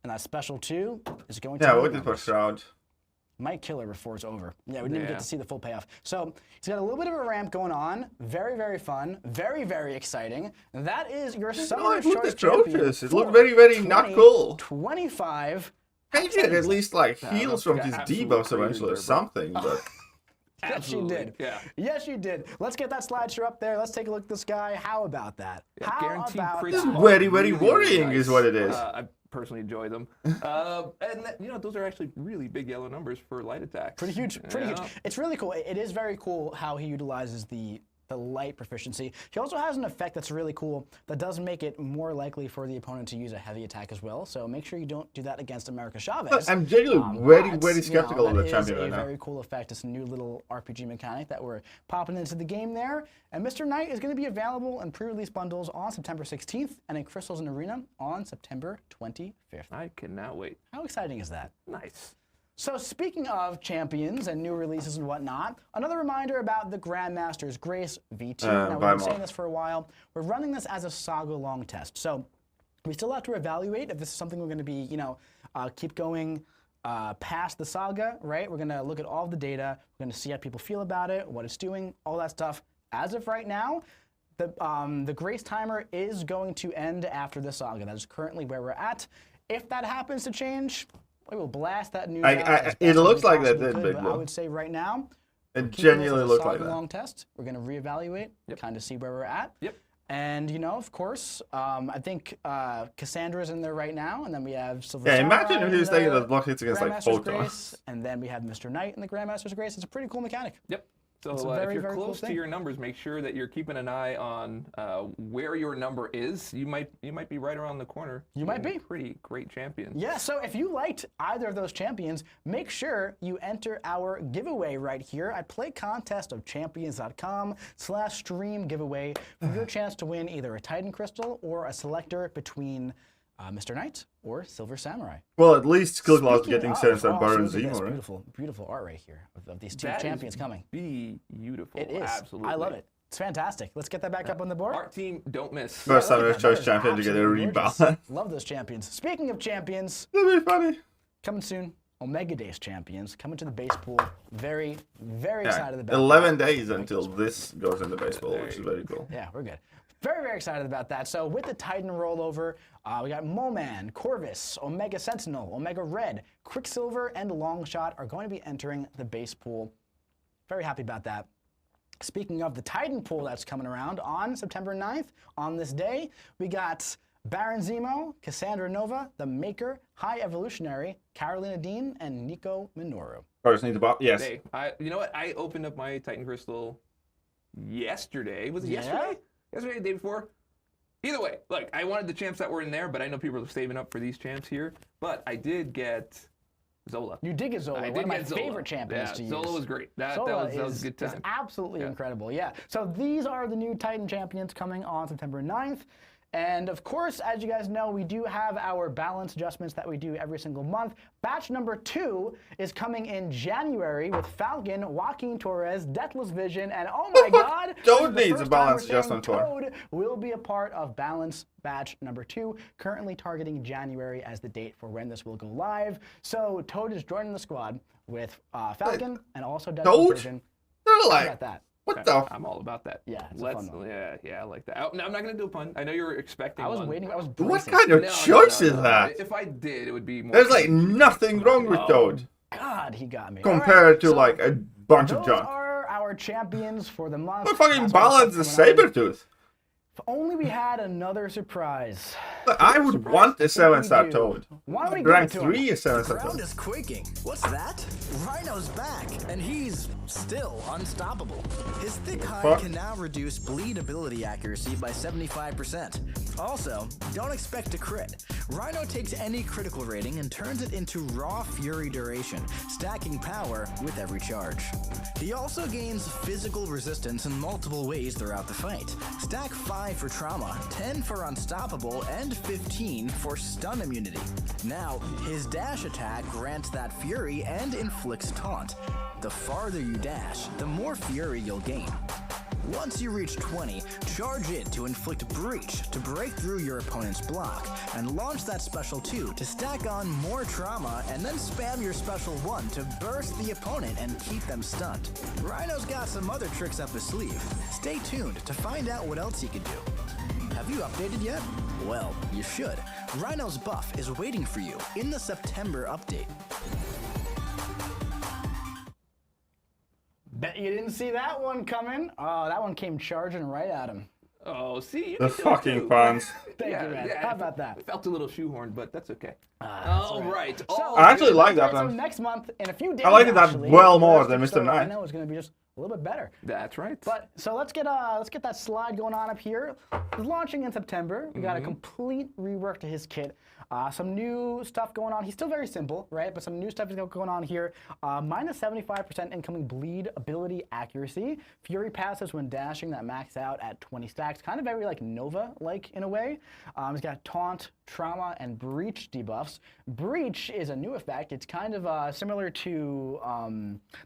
And that special 2 is going to Yeah, hit what did for numbers. Shroud? Might kill her before it's over. Yeah, we didn't even Yeah. get to see the full payoff. So he's got a little bit of a ramp going on. Very, very fun. Very, very exciting. That is your Summoner's it looked Choice atrocious. champion It looked for very, very not cool. 25. Patriot at least like heals from yeah, his absolute debuffs crazy eventually or there, bro. something, but Yes, you Absolutely, did. yeah. Yes, you did. Let's get that slideshow up there. Let's take a look at this guy. How about that? Yeah, How guaranteed about crits that? are very, very really, worrying really is nice. what it is. I personally enjoy them. You know, those are actually really big yellow numbers for light attacks. Pretty huge, pretty Yeah. huge. It's really cool. It is very cool how he utilizes the light proficiency. He also has an effect that's really cool that does make it more likely for the opponent to use a heavy attack as well. So make sure you don't do that against America Chavez. I'm genuinely But, very skeptical of that the champion is right a now. very cool effect. It's a new little RPG mechanic that we're popping into the game there. And Mr. Knight is going to be available in pre-release bundles on September 16th and in Crystals and Arena on September 25th. I cannot wait. How exciting is that? Nice. So speaking of champions and new releases and whatnot, another reminder about the Grandmaster's Grace V2. Now, we've buy been more. saying this for a while. We're running this as a Saga long test. So we still have to evaluate if this is something we're going to be, keep going past the Saga, right? We're going to look at all the data. We're going to see how people feel about it, what it's doing, all that stuff. As of right now, the Grace timer is going to end after the Saga. That is currently where we're at. If that happens to change, we will blast that news out as it best looks as we like that possibly did, could, Big but I Blue. would say right now, It keeping this genuinely as a looked like Saga that. long test. We're going to reevaluate, kind of see where we're at. Yep. And, of course, I think Cassandra's in there right now, and then we have Silver Yeah, Samurai imagine if he in was taking the those block hits against like Grandmaster's Photon. Grace, and then we have Mr. Knight in the Grandmaster's Grace. It's a pretty cool mechanic. Yep. So It's a if very, you're very cool close to thing. your numbers, make sure that you're keeping an eye on where your number is. You might be right around the corner. You might getting be. Pretty great champion. Yeah, so if you liked either of those champions, make sure you enter our giveaway right here at playcontestofchampions.com/stream giveaway for your chance to win either a Titan Crystal or a selector between Mr. Knight or Silver Samurai. Well, at least Skill Class Speaking getting of- sense at oh, Baron so look at this Zemo, right? Beautiful, beautiful art right here of these two That champions is coming. beautiful. It is. Absolutely. I love it. It's fantastic. Let's get that back up on the board. Art team, don't miss. First Yeah, time look as at that. choice That is champion to get a absolutely gorgeous. rebalance. Love those champions. Speaking of champions, That'd be funny. coming soon, Omega Days champions coming to the base pool. Very, very Yeah, excited about 11 days until this goes in the baseball, There which is you very cool. Yeah, we're good. Very, very excited about that. So with the Titan rollover, we got Moman, Corvus, Omega Sentinel, Omega Red, Quicksilver, and Longshot are going to be entering the base pool. Very happy about that. Speaking of the Titan pool that's coming around on September 9th, on this day, we got Baron Zemo, Cassandra Nova, The Maker, High Evolutionary, Carolina Dean, and Nico Minoru. I just need to buy. Yes. Hey, you know what? I opened up my Titan Crystal yesterday. Was it Yeah? yesterday? Yesterday, the day before? Either way, look, I wanted the champs that were in there, but I know people are saving up for these champs here. But I did get Zola. You did get Zola, I one did of my get Zola. favorite champions Yeah, to use. Zola was great. That Zola was a good is time. absolutely incredible, yeah. So these are the new Titan champions coming on September 9th. And of course, as you guys know, we do have our balance adjustments that we do every single month. Batch number 2 is coming in January with Falcon, Joaquin Torres, Deathless Vision, and oh my god, Toad this is the needs a first time balance we're saying adjustment for. Toad will be a part of balance batch number 2, currently targeting January as the date for when this will go live. So Toad is joining the squad with Falcon and also Deathless Toad? Vision. They're How like, about that? what the f- I'm all about that. Yeah, it's a fun one. Yeah, I like that. No, I'm not gonna do a pun. I know you were expecting I was one. waiting. I was What bracing. kind of No, choice is no. that? If I did, it would be more. There's like nothing wrong with Oh. Toad God, he got me. All right, compared to so like a bunch of those junk. are our champions for the month. I fucking That's what's balance the coming on. Sabertooth. If only we had another surprise. I would want a 7-star We do. Toad. Why don't we give Rank it to him? 3 is 7-star Ground Toad. is quaking. What's that? Rhino's back, and he's still unstoppable. His thick hide fuck? can now reduce bleed ability accuracy by 75%. Also, don't expect to crit. Rhino takes any critical rating and turns it into raw fury duration, stacking power with every charge. He also gains physical resistance in multiple ways throughout the fight. Stack 5 for trauma, 10 for unstoppable, and 15 for stun immunity. Now, his dash attack grants that fury and inflicts taunt. The farther you dash, the more fury you'll gain. Once you reach 20, charge it to inflict breach to break through your opponent's block, and launch that special 2 to stack on more trauma, and then spam your special 1 to burst the opponent and keep them stunned. Rhino's got some other tricks up his sleeve. Stay tuned to find out what else he can do. Have you updated yet? Well, you should. Rhino's buff is waiting for you in the September update. Bet you didn't see that one coming. Oh, that one came charging right at him. Oh, see, you The can do it fucking too. puns. Thank you, man. How about that? It felt a little shoehorned, but that's okay. That's All right. So, Oh, I actually like that so one. next month, in a few days, I like that actually, well more than Crystal Mr. Knight. Rhino is going to be just a little bit better. That's right. But so let's get that slide going on up here. It's launching in September. We got a complete rework to his kit. Some new stuff going on. He's still very simple, right? But some new stuff is going on here. Minus 75% incoming bleed ability accuracy. Fury passes when dashing that max out at 20 stacks. Kind of very like Nova-like in a way. He's got taunt, trauma, and breach debuffs. Breach is a new effect. It's kind of similar to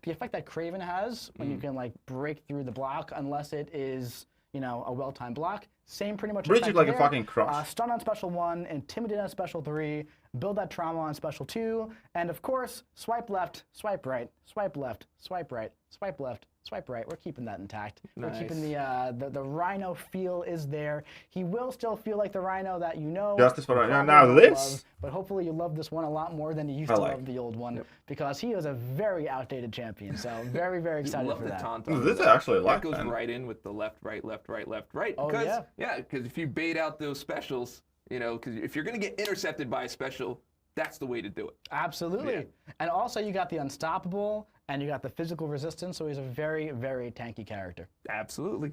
the effect that Kraven has when you can like break through the block unless it is, you know, a well-timed block. Same pretty much. Breach is effect like a there. fucking crush. Stun on special 1, intimidate on special 3, build that trauma on special 2, and of course, swipe left, swipe right, swipe left, swipe right, swipe left, swipe right. We're keeping that intact. Nice. We're keeping the Rhino feel is there. He will still feel like the Rhino that you know. Justice for you Rhino. probably Now don't this- love, but hopefully you love this one a lot more than you used I to like love the old one because he is a very outdated champion. So very, very excited love for the that. taunt. This is actually a lot, That goes man. right in with the left, right, left, right, left, right. Oh, because, yeah. because if you bait out those specials, you know, because if you're going to get intercepted by a special, that's the way to do it. Absolutely. Yeah. And also you got the unstoppable and you got the physical resistance, so he's a very, very tanky character. Absolutely.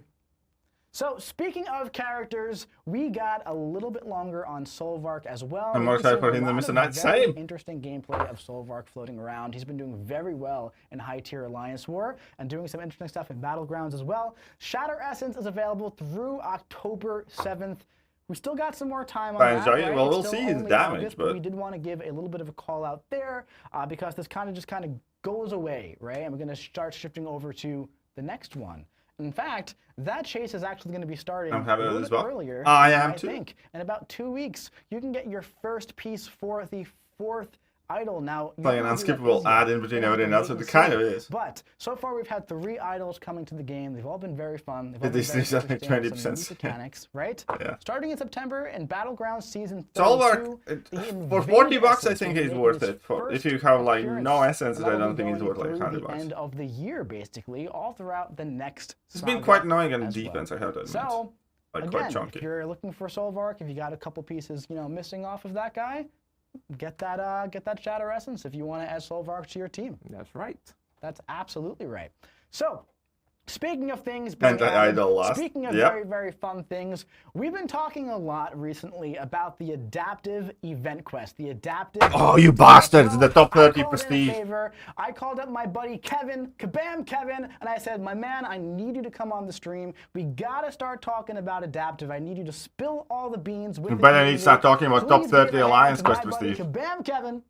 So speaking of characters, we got a little bit longer on Solvark as well. I'm more excited for him than Mr. Knight. Same. Interesting gameplay of Solvark floating around. He's been doing very well in high tier Alliance War and doing some interesting stuff in Battlegrounds as well. Shatter Essence is available through October 7th. We still got some more time on that. Enjoy it. Right? Well, we'll It's see still his only damage, August, but we did want to give a little bit of a call out there because this kind of goes away, right? And we're going to start shifting over to the next one. In fact, that chase is actually going to be starting a little bit earlier. I am too. I think in about 2 weeks, you can get your first piece for the 4th idol. Now, like an unskippable ad in between everything else, it kind of is. But so far, we've had 3 idols coming to the game. They've all been very fun. They've all been These very things are like interesting, 20%. some mechanics, right? Yeah. Starting in September in Battlegrounds Season 32. Solvark, for 40 bucks, I think he's worth it. If you have like no essences, I don't think he's worth like 100 bucks. End of the year, basically, all throughout the next. It's been quite annoying on defense, I have to admit. So, like again, quite chunky. if you're looking for Solvark, if you got a couple pieces, missing off of that guy, get that Shatter Essence if you want to add Solvark to your team. That's right. That's absolutely right. So, speaking of things, speaking of very, very fun things, we've been talking a lot recently about the adaptive event quest. The adaptive. Oh, you bastards! The top 30 prestige. I called up my buddy Kevin, Kabam Kevin, and I said, my man, I need you to come on the stream. We gotta start talking about adaptive. I need you to spill all the beans with You better need to start talking about top 30 Alliance quest prestige. Kabam Kevin.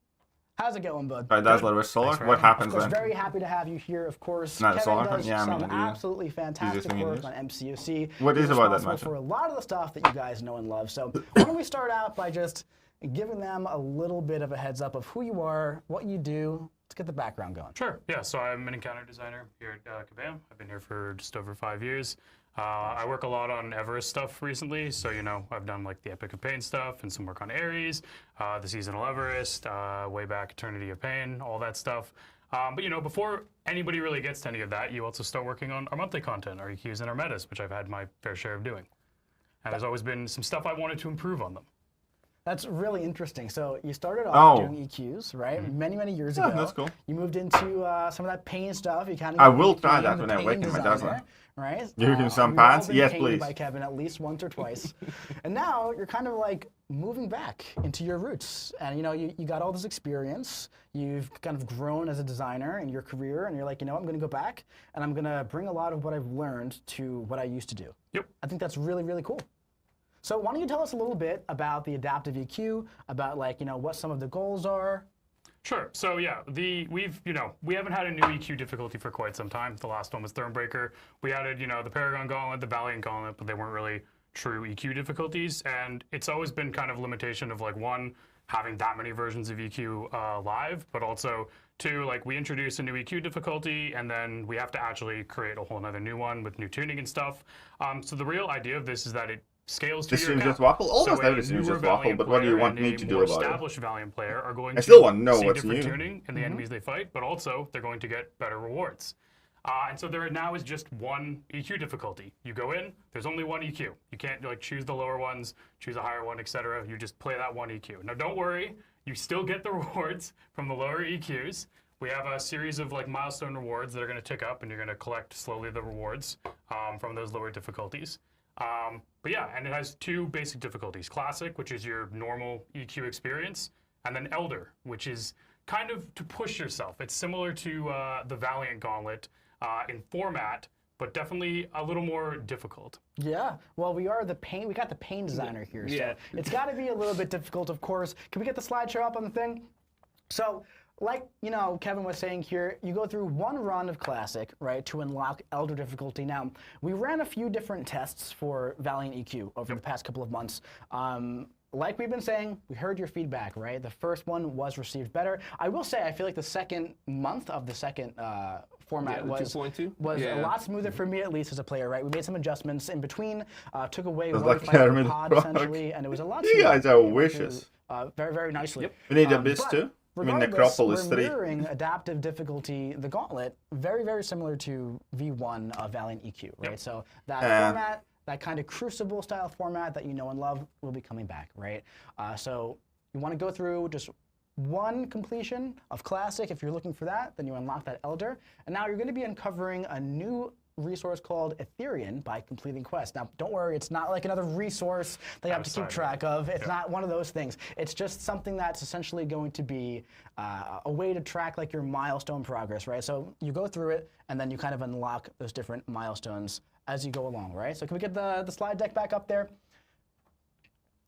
How's it going, bud? Right, that's Leroy Solar. What happens then? Of course, then? very happy to have you here, of course. Not Kevin Solar? does Yeah, some absolutely fantastic work on MCOC. What is about that match? For a lot of the stuff that you guys know and love. So why don't we start out by just giving them a little bit of a heads up of who you are, what you do. Let's get the background going. Sure. Yeah. So I'm an encounter designer here at Kabam. I've been here for just over 5 years. I work a lot on Everest stuff recently, so I've done like the Epic of Pain stuff and some work on Ares, the Seasonal Everest, way back Eternity of Pain, all that stuff. But before anybody really gets to any of that, you also start working on our monthly content, our EQs and our metas, which I've had my fair share of doing. And there's always been some stuff I wanted to improve on them. That's really interesting. So you started off doing EQs, right? Many, many years ago. That's cool. You moved into some of that pain stuff. You kind of. I will try that when I awaken my Dazzler. Right? You can some pants? Yes, please. By Kevin at least once or twice. And now you're kind of like moving back into your roots. And you got all this experience. You've kind of grown as a designer in your career. And you're like, I'm going to go back and I'm going to bring a lot of what I've learned to what I used to do. Yep. I think that's really, really cool. So why don't you tell us a little bit about the adaptive EQ, about what some of the goals are? Sure. So yeah, we haven't had a new EQ difficulty for quite some time. The last one was Thronebreaker. We added the Paragon Gauntlet, the Valiant Gauntlet, but they weren't really true EQ difficulties. And it's always been kind of limitation of one, having that many versions of EQ live, but also two, we introduce a new EQ difficulty and then we have to actually create a whole another new one with new tuning and stuff. So the real idea of this is that it scales to this your stream account. just waffle? Almost every stream just waffle, but what do you want me to do about it? Established Valiant player are going I still want to to know see what's different new. tuning in the enemies they fight, but also they're going to get better rewards. And so there now is just one EQ difficulty. You go in, there's only one EQ. You can't choose the lower ones, choose a higher one, etc. You just play that one EQ. Now don't worry, you still get the rewards from the lower EQs. We have a series of milestone rewards that are going to tick up, and you're going to collect slowly the rewards from those lower difficulties. But yeah, and it has 2 basic difficulties. Classic, which is your normal EQ experience, and then Elder, which is kind of to push yourself. It's similar to the Valiant Gauntlet in format, but definitely a little more difficult. Yeah, well, we got the pain designer here, so it's got to be a little bit difficult, of course. Can we get the slideshow up on the thing? So, Kevin was saying here, you go through one run of Classic, right, to unlock Elder difficulty. Now, we ran a few different tests for Valiant EQ over the past couple of months. Like we've been saying, we heard your feedback, right? The first one was received better. I will say, I feel like the second month of the second format was a lot smoother for me, at least as a player, right? We made some adjustments in between, took away one pod essentially, and it was a lot smoother. You guys are vicious. Very, very nicely. Yep. We need Abyss too. Regardless, we're mirroring adaptive difficulty, the Gauntlet, very, very similar to V1 of Valiant EQ, right? Yep. So that format, that kind of Crucible style format that you know and love will be coming back, right? So you want to go through just 1 completion of Classic. If you're looking for that, then you unlock that Elder. And now you're going to be uncovering a new resource called Ethereum by completing quests. Now, don't worry, it's not like another resource that you have to keep track of. It's not one of those things. It's just something that's essentially going to be a way to track like your milestone progress, right? So you go through it, and then you kind of unlock those different milestones as you go along, right? So can we get the slide deck back up there?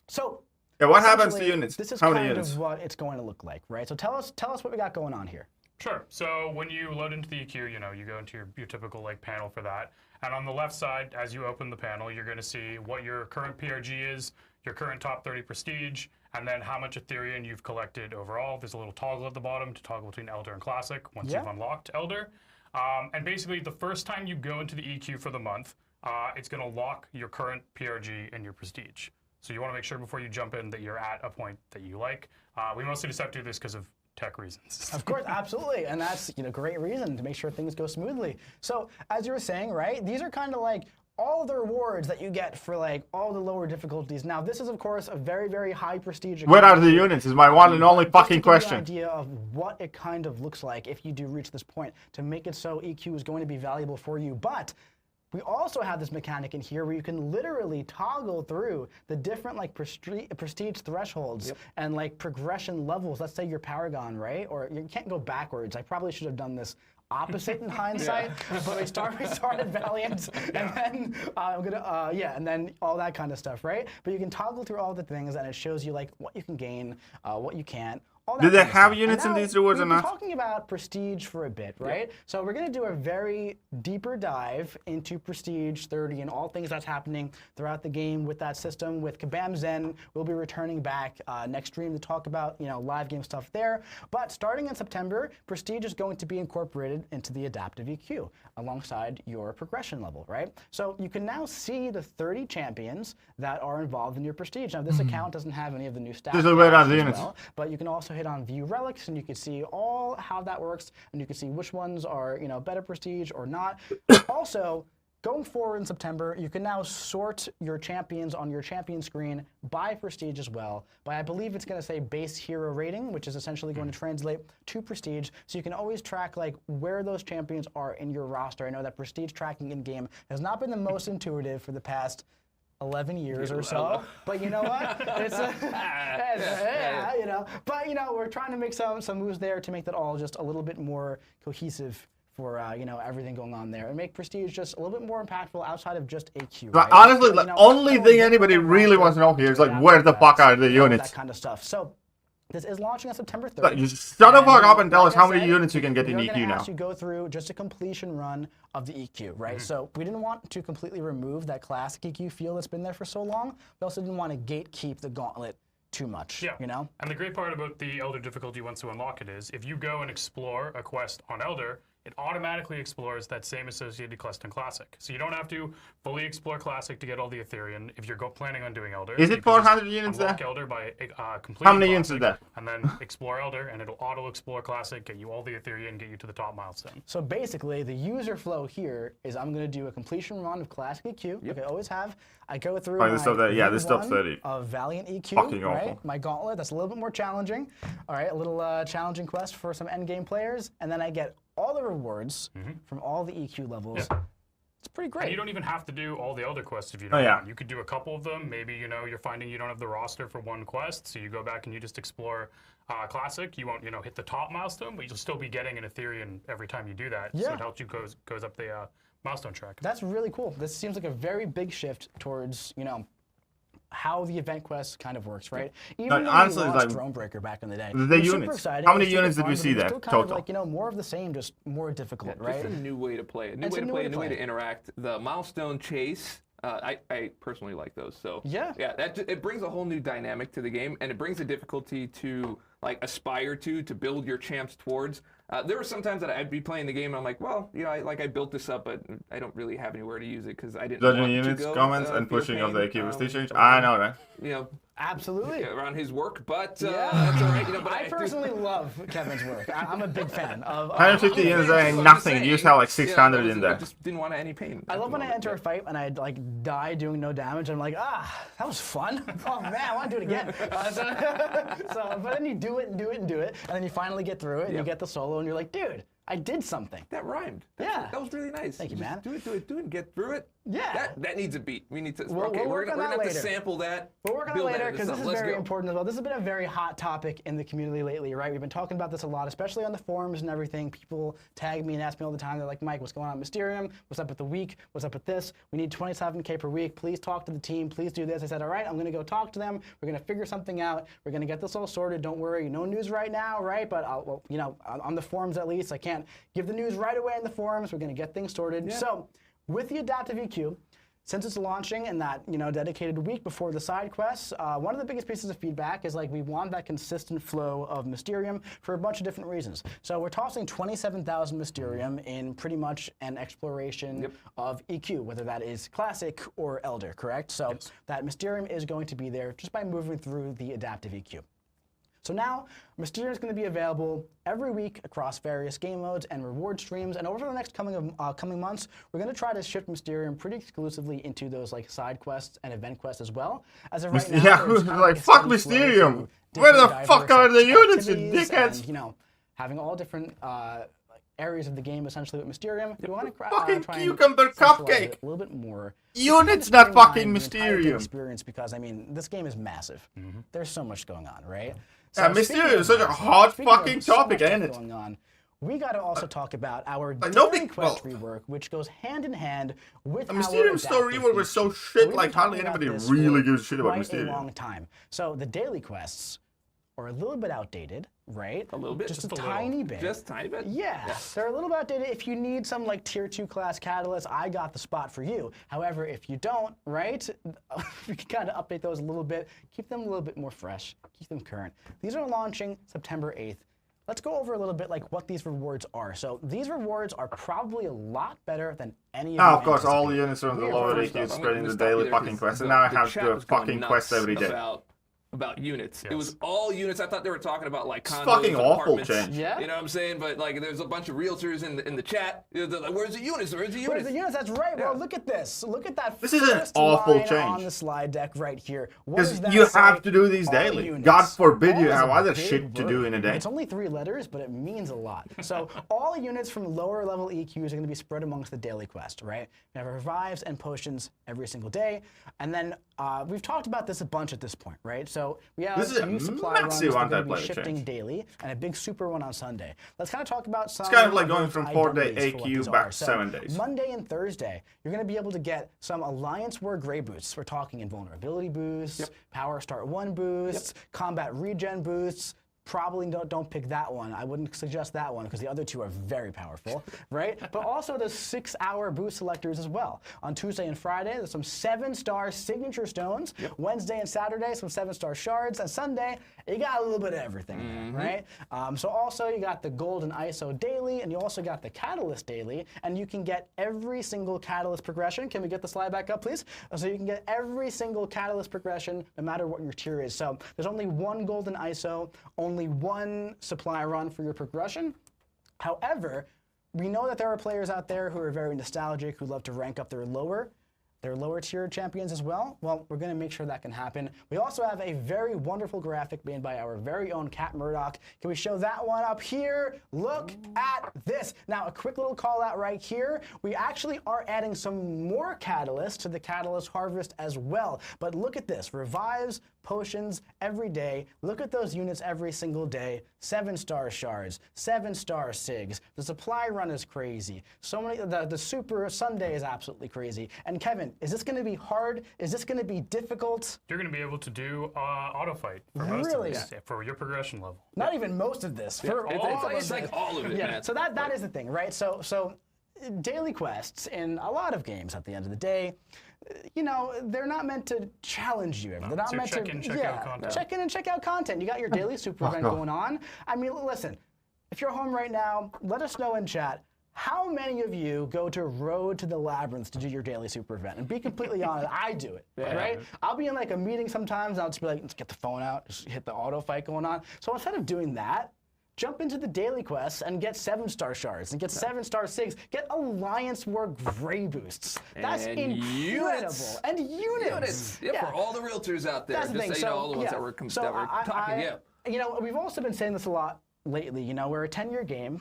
So Yeah, what happens to units? This is How many kind units? of what it's going to look like, right? So tell us what we got going on here. Sure. So when you load into the EQ, you go into your typical like panel for that. And on the left side, as you open the panel, you're going to see what your current PRG is, your current top 30 prestige, and then how much Ethereum you've collected overall. There's a little toggle at the bottom to toggle between Elder and Classic once you've unlocked Elder. And basically, the first time you go into the EQ for the month, it's going to lock your current PRG and your prestige. So you want to make sure before you jump in that you're at a point that you like. We mostly just have to do this because of tech reasons. Of course, absolutely, and that's great reason to make sure things go smoothly. So as you were saying, right, these are kind of like all the rewards that you get for like all the lower difficulties. Now this is of course a very, very high prestige. Where are the units is my one and only fucking question. Just to give you an idea of what it kind of looks like if you do reach this point to make it so EQ is going to be valuable for you, but we also have this mechanic in here where you can literally toggle through the different like prestige thresholds and like progression levels. Let's say you're Paragon, right? Or you can't go backwards. I probably should have done this opposite in hindsight, but we started Valiant, and then I'm gonna and then all that kind of stuff, right? But you can toggle through all the things, and it shows you like what you can gain, what you can't. Do they have units in these rewards or not? We've been talking about prestige for a bit, right? So we're going to do a very deeper dive into prestige 30 and all things that's happening throughout the game with that system. With Kabam Zen, we'll be returning back next stream to talk about live game stuff there. But starting in September, prestige is going to be incorporated into the adaptive EQ alongside your progression level, right? So you can now see the 30 champions that are involved in your prestige. Now this account doesn't have any of the new stats, but you can also hit on view relics, and you can see all how that works, and you can see which ones are better prestige or not. Also, going forward in September, you can now sort your champions on your champion screen by prestige as well. By I believe it's going to say base hero rating, which is essentially going to translate to prestige. So you can always track like where those champions are in your roster. I know that prestige tracking in game has not been the most intuitive for the past 11 years or so, but you know what? It's but we're trying to make some moves there to make that all just a little bit more cohesive for everything going on there, and make prestige just a little bit more impactful outside of just AQ. Right? Honestly, the only thing anybody really wants to know here is like where the fuck are the units? That kind of stuff. So this is launching on September 3rd. You shut the fuck up and tell us how many units you can get in EQ now. We're going to actually go through just a completion run of the EQ, right? So we didn't want to completely remove that classic EQ feel that's been there for so long. We also didn't want to gatekeep the gauntlet too much, And the great part about the Elder difficulty once you unlock it is, if you go and explore a quest on Elder, it automatically explores that same associated quest in Classic. So you don't have to fully explore Classic to get all the Ethereum if you're planning on doing Elder. Is it 400 units there? Unlock Elder by completing How many units is that? And then explore Elder, and it'll auto-explore Classic, get you all the Ethereum, and get you to the top milestone. So basically, the user flow here is I'm going to do a completion run of Classic EQ, like I always have. I go through this stuff's 30. Of Valiant EQ, Fucking right? awful. My gauntlet, that's a little bit more challenging. All right, a little challenging quest for some endgame players, and then I get all the rewards from all the EQ levels. It's pretty great. And you don't even have to do all the Elder quests if you don't want. You could do a couple of them. Maybe you're finding you don't have the roster for one quest, so you go back and you just explore Classic. You won't hit the top milestone, but you'll still be getting an Ethereum every time you do that. So it helps you goes up the milestone track. That's really cool. This seems like a very big shift towards how the event quest kind of works, right? Even though honestly, we launched Dronebreaker back in the day, the units. How many units did we see there total? Kind of more of the same, just more difficult, right? Just a new way to play, a new way to interact. The milestone chase. I personally like those. So it brings a whole new dynamic to the game, and it brings a difficulty to aspire to build your champs towards. There were some times that I'd be playing the game and I'm like, well, I built this up, but I don't really have anywhere to use it because I didn't want units, to go. comments, and pushing of the EQ prestige change. I know, right? Absolutely. around his work, but that's all right. You know, but I personally love Kevin's work. I'm a big fan of. 150 units ain't nothing. You just have like 600 in there. I just didn't want any pain. I love when I enter a fight and I like die doing no damage. I'm like, that was fun. Oh man, I want to do it again. But then you do it and do it and do it, and then you finally get through it and you get the solo, and you're like, dude, I did something. That rhymed. Yeah. That was really nice. Thank you, man. Do it, and get through it. Yeah. That needs a beat. We need to. We'll we're work gonna on that have to later. sample that. We'll work on it build that later into because this something. is Let's very go. important as well. This has been a very hot topic in the community lately, right? We've been talking about this a lot, especially on the forums and everything. People tag me and ask me all the time. They're like, Mike, what's going on with Mysterium? What's up with the week? What's up with this? We need 27K per week. Please talk to the team. Please do this. I said, all right, I'm going to go talk to them. We're going to figure something out. We're going to get this all sorted. Don't worry. No news right now, right? But, well, you know, on the forums at least, I can't give the news right away in the forums. We're going to get things sorted. Yeah. So, with the adaptive EQ, since it's launching in that dedicated week before the side quests, one of the biggest pieces of feedback is like we want that consistent flow of Mysterium for a bunch of different reasons. So we're tossing 27,000 Mysterium in pretty much an exploration of EQ, whether that is Classic or Elder, correct? So that Mysterium is going to be there just by moving through the adaptive EQ. So now, Mysterium is going to be available every week across various game modes and reward streams, and over the next coming months, we're going to try to shift Mysterium pretty exclusively into those like side quests and event quests as well. As of right now, Yeah, there's kind of like a fuck steady flow Mysterium. to Where the different fuck diverse are the units, you activities dickheads? and, you know, having all different areas of the game essentially with Mysterium. We want to Fucking try and cucumber centralize cupcake. it a little bit more. Units, Trying to not fucking streamline the entire Mysterium. experience because I mean, this game is massive. There's so much going on, right? Yeah, So Mysterium speaking is of such a massive, hot speaking of fucking so topic, much ain't it? going on, we got to also talk about our nobody- daily quest rework, which goes hand in hand with The our Mysterium story adaptive rework was so EQ. shit, We've like been hardly talking about anybody this really for gives a shit about quite Mysterium. a long time. So the daily quests are a little bit outdated, right? A little bit? Just a little. tiny bit. Just a tiny bit. Yeah, they're a little bit outdated. If you need some like tier 2 class catalyst, I got the spot for you. However, if you don't, right, we can kind of update those a little bit, keep them a little bit more fresh, keep them current. These are launching September 8th. Let's go over a little bit like what these rewards are. So these rewards are probably a lot better than any of Oh, you of course, all the anticipated. units are on the Weird. lower First EQ off, I'm spreading gonna the stop you daily there, fucking 'cause quest, and now I the have to chat do a was going fucking nuts quest every day. About units. It Yes. was all units. I thought they were talking about like condos, fucking awful apartments. change. Yeah. You know what I'm saying? But like, there's a bunch of realtors in the chat. They're like, where's the units? Where's the Where's units? the units? That's right. Well, Yeah. look at this. Look at that. This is an first awful line change. on the slide deck right here. What Because does that you say? have to do these All daily. units. God forbid All you is have a other big shit to do word. in a day. It's only 3 letters, but it means a lot. So all units from lower level EQs are going to be spread amongst the daily quest, right? We have revives and potions every single day, and then we've talked about this a bunch at this point, right? So we have This is a new supply massive runs that are going to be anti-player shifting change. daily, and a big super one on Sunday. Let's kind of talk about some. It's kind of like of going those from 4-day identities for what AQ these back are. to 7 days. Monday and Thursday, you're going to be able to get some Alliance War Grey boosts. We're talking invulnerability boosts, Power Start 1 boosts, combat regen boosts. Probably don't pick that one. I wouldn't suggest that one because the other 2 are very powerful, right? But also the 6-hour boost selectors as well. On Tuesday and Friday, there's some 7-star signature stones. Wednesday and Saturday, some 7-star shards. And Sunday, you got a little bit of everything in there, right? So also you got the Golden ISO daily, and you also got the Catalyst daily, and you can get every single Catalyst progression. Can we get the slide back up, please? So you can get every single Catalyst progression, no matter what your tier is. So there's only 1 Golden ISO, only 1 supply run for your progression. However, we know that there are players out there who are very nostalgic, who love to rank up their lower tier champions as well. Well, we're going to make sure that can happen. We also have a very wonderful graphic made by our very own Cat Murdoch. Can we show that one up here? Look at this. Now, a quick little call out right here. We actually are adding some more catalysts to the Catalyst Harvest as well. But look at this. Revives, potions every day. Look at those units every single day. 7-star shards, 7-star SIGs. The supply run is crazy. So many. The Super Sunday is absolutely crazy. And Kevin, is this going to be hard? Is this going to be difficult? You're going to be able to do auto fight for most Really? of this, for your progression level. Not even most of this. For all of It's like it. all of it, Yeah. man. So that is the thing, right? So daily quests in a lot of games at the end of the day, you know, they're not meant to challenge you. They're not So meant check to in, check out content. check in and check out content. You got your daily super event going on. I mean, listen, if you're home right now, let us know in chat. How many of you go to Road to the Labyrinth to do your daily super event? And be completely honest, I do it, right? I'll be in like a meeting sometimes, and I'll just be like, let's get the phone out, just hit the auto fight going on. So instead of doing that, jump into the daily quests and get 7-star shards and get 7-star SIGs. Get Alliance War Grey boosts. That's And incredible. units. And units. Yeah, for all the realtors out there. That's the Just thing. so you know, all the ones that were talking. You know, we've also been saying this a lot lately. You know, we're a 10-year game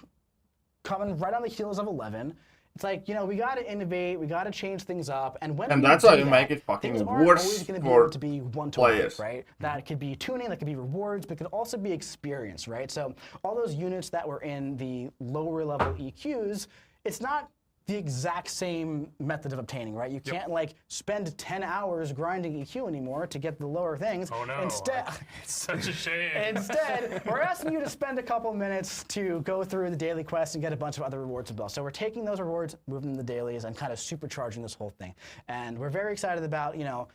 coming right on the heels of 11. It's like, you know, we got to innovate, we got to change things up, and when that's we why do you that, make it fucking things aren't worse always going to be for able to be one-to-one, players. right? That could be tuning, that could be rewards, but it could also be experience, right? So all those units that were in the lower level EQs, it's not the exact same method of obtaining, right? You can't like spend 10 hours grinding EQ anymore to get the lower things. Oh no! Instead, It's such a shame. Instead, we're asking you to spend a couple minutes to go through the daily quest and get a bunch of other rewards as well. So we're taking those rewards, moving them to dailies, and kind of supercharging this whole thing. And we're very excited about, you know,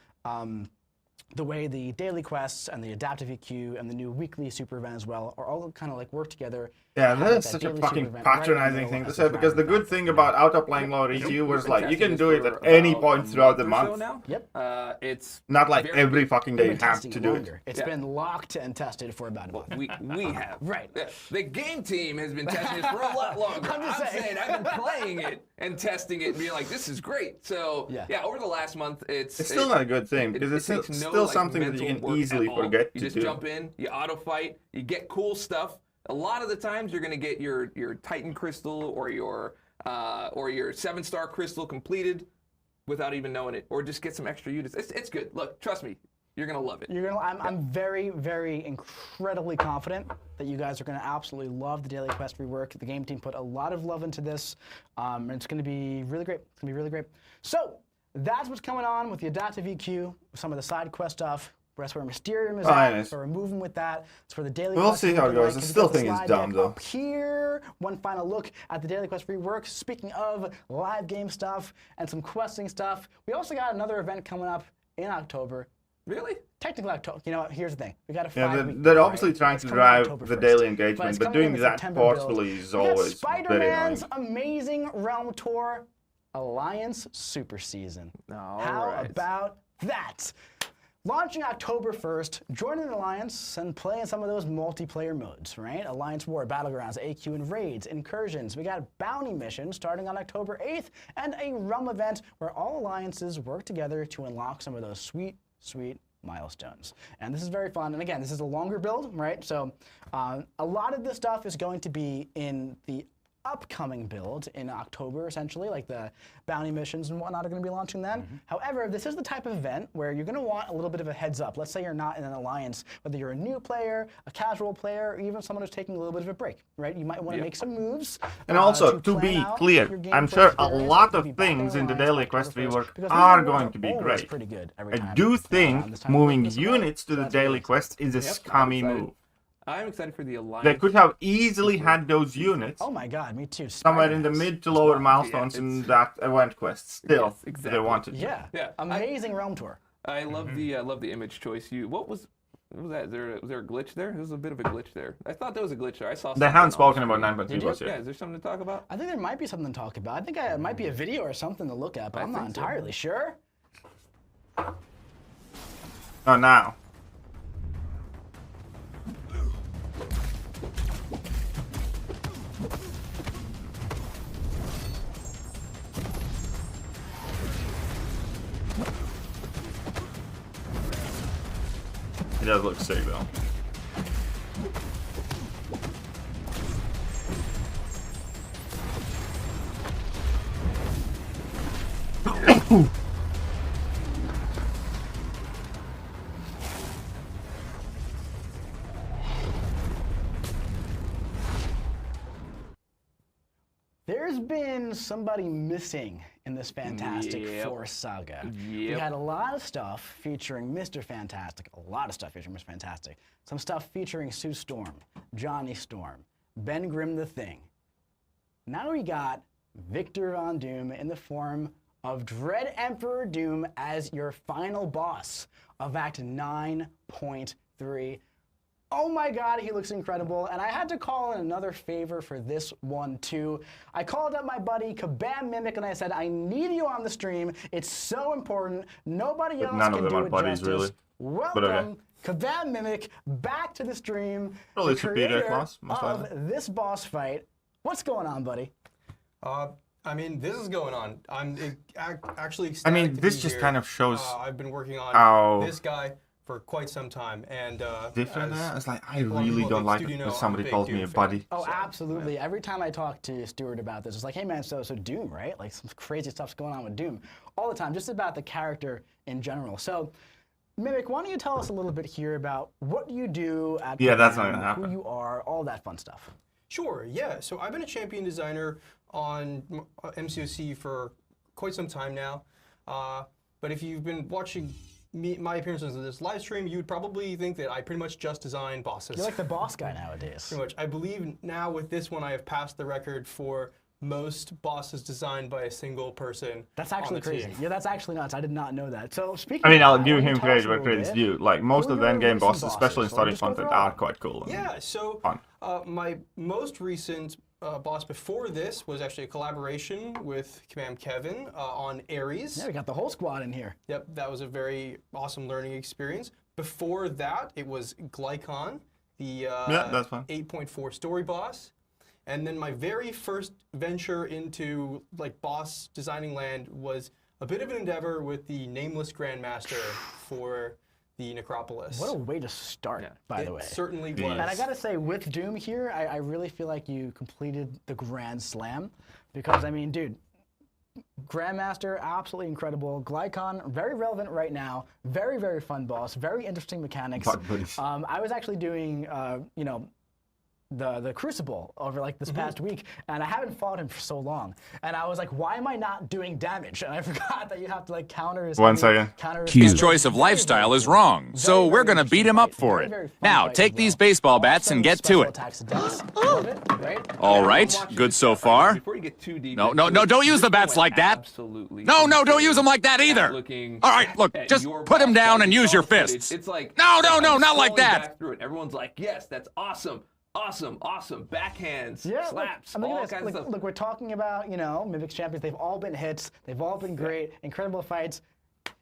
the way the daily quests and the adaptive EQ and the new weekly super event as well are all kind of like work together. Yeah, that's such a fucking patronizing thing to say, because the good thing about auto-playing lower EQ was like, you can do it at any point throughout the month. Yep. It's Not like very every good. fucking day you have to do it. It's been locked and tested for about a month. We have. Right. Yeah, the game team has been testing it for a lot longer. I'm just saying. I've been playing it and testing it and being like, this is great. So yeah, over the last month, it's still not a good thing, because it's takes still something that you mental can work easily at all. forget You to just do. jump in, you auto fight, you get cool stuff. A lot of the times, you're going to get your Titan crystal or your 7-star crystal completed without even knowing it, or just get some extra units. It's good. Look, trust me, you're gonna love it. I'm very, very incredibly confident that you guys are gonna absolutely love the daily quest rework. The game team put a lot of love into this, and it's gonna be really great. It's gonna be really great. So that's what's coming on with the adaptive EQ, some of the side quest stuff. That's where Mysterium is at, so we're moving with that. It's for the daily We'll quest. see how it goes. I still think it's dumb, though. Up here, one final look at the daily quest rework. Speaking of live game stuff and some questing stuff, we also got another event coming up in October. Really? Technically October. You know what? Here's the thing. We got a 5-week. They're obviously trying It's to coming out drive October the 1st. daily engagement, it's but coming doing in the that September build. forcefully is We got always very annoying. Spider-Man's Amazing Realm Tour Alliance Super Season. How about that? Launching October 1st, joining the Alliance and playing some of those multiplayer modes, right? Alliance War, Battlegrounds, AQ and Raids, Incursions. We got bounty missions starting on October 8th, and a Realm event where all alliances work together to unlock some of those sweet, sweet milestones. And this is very fun. And again, this is a longer build, right? So a lot of this stuff is going to be in the upcoming build in October, essentially, like the bounty missions and whatnot are going to be launching then. However, this is the type of event where you're going to want a little bit of a heads up. Let's say you're not in an alliance, whether you're a new player, a casual player, or even someone who's taking a little bit of a break, right? You might want to make some moves. And also, to plan be out clear, your I'm gameplay sure a experience lot to of be back in things in the Alliance daily on quest October 1st, rework because are these going rewards to be always great. pretty good every I time do this think time moving this way. units to the That's daily really quest is a scummy excited. move. I'm excited for the Alliance. They could have easily had those units Oh my god, me too. somewhere in the Spider-Man's. mid to lower milestones in that event quest. Still, Yes, if exactly. they wanted to. Yeah. Amazing Realm Tour. I love the image choice. What was that? Was there a glitch there? There was a bit of a glitch there. I thought there was a glitch there. I saw. They haven't something spoken on about screen. 9.2 was Yeah, yet. is there something to talk about? I think there might be something to talk about. I think it might be a video or something to look at, but I'm not think so. entirely sure. Oh, now. It does look sick, though. There's been somebody missing in this Fantastic Yep. Four saga. We Yep. had a lot of stuff featuring Mr. Fantastic, a lot of stuff featuring Mr. Fantastic. Some stuff featuring Sue Storm, Johnny Storm, Ben Grimm the Thing. Now we got Victor Von Doom in the form of Dread Emperor Doom as your final boss of Act 9.3. oh my god, he looks incredible. And I had to call in another favor for this one too. I called up my buddy Kabam Mimic and I said, I need you on the stream. It's so important. Nobody else none can of them do are it buddies, justice. really. Welcome, okay. Kabam Mimic, back to the stream. Probably the superior creator class, most of likely. this boss fight. What's going on, buddy? I mean, this is going on. I'm actually I ecstatic mean, to this be just here. kind of shows I've been working on how this guy for quite some time, and different. as It's like I a lot of really people don't at like the it studio when know, somebody I'm a calls big me a Doom fan. buddy. Oh, So, absolutely. Every time I talk to Stuart about this, it's like, hey man, so Doom, right? Like some crazy stuff's going on with Doom. All the time, just about the character in general. So, Mimic, why don't you tell us a little bit here about what you do at Yeah, that's not Paragon, gonna happen. who you are, all that fun stuff. Sure, yeah. So I've been a champion designer on MCOC for quite some time now. But if you've been watching my appearances in this live stream, you would probably think that I pretty much just design bosses. You're like the boss guy nowadays. Pretty much. I believe now with this one, I have passed the record for most bosses designed by a single person. That's actually on the crazy. team. Yeah, that's actually nuts. I did not know that. So speaking I mean, of I'll that, give why don't him you tell credit us a where little credit's bit due. Like most who of your the end-game recent bosses, especially in bosses. So starting just go content, through all are of them. quite cool. Yeah, so Fun. My most recent boss before this was actually a collaboration with Kabam Kevin on Ares. Yeah, we got the whole squad in here. Yep, that was a very awesome learning experience. Before that, it was Glycon, the that's fine. 8.4 story boss. And then my very first venture into like boss designing land was a bit of an endeavor with the Nameless Grandmaster for the Necropolis. What a way to start, by the It way. certainly was. And I gotta say, with Doom here, I really feel like you completed the Grand Slam. Because, I mean, dude, Grandmaster, absolutely incredible. Glycon, very relevant right now. Very, very fun boss. Very interesting mechanics. Bug buddies. I was actually doing, you know, the Crucible over like this past week, and I haven't fought him for so long. And I was like, why am I not doing damage? And I forgot that you have to like counter his One enemy, second. counter his His counter. choice of Very, very lifestyle is cool. wrong, Very, so we're very gonna beat interesting him up fight. for Very, it. very fun Now, fight take as these well. baseball bats Awesome and get to special it. attacks to death. Love it, right? All right, Watching good this so stuff, I guess far. Before you get too deep, No, into it, don't use the this bats went like that. Absolutely. No, don't insane use them like that at either. looking All right, look, at just your put him boss down fight. and It's use your all footage. fists. It's like No, I'm not like scrolling that. back through it. Everyone's like, yes, that's awesome. Awesome, backhands, Yeah, slaps, look, I mean, all look, kinds of stuff. Look, we're talking about, you know, Mimic's champions. They've all been hits. They've all been great, incredible fights.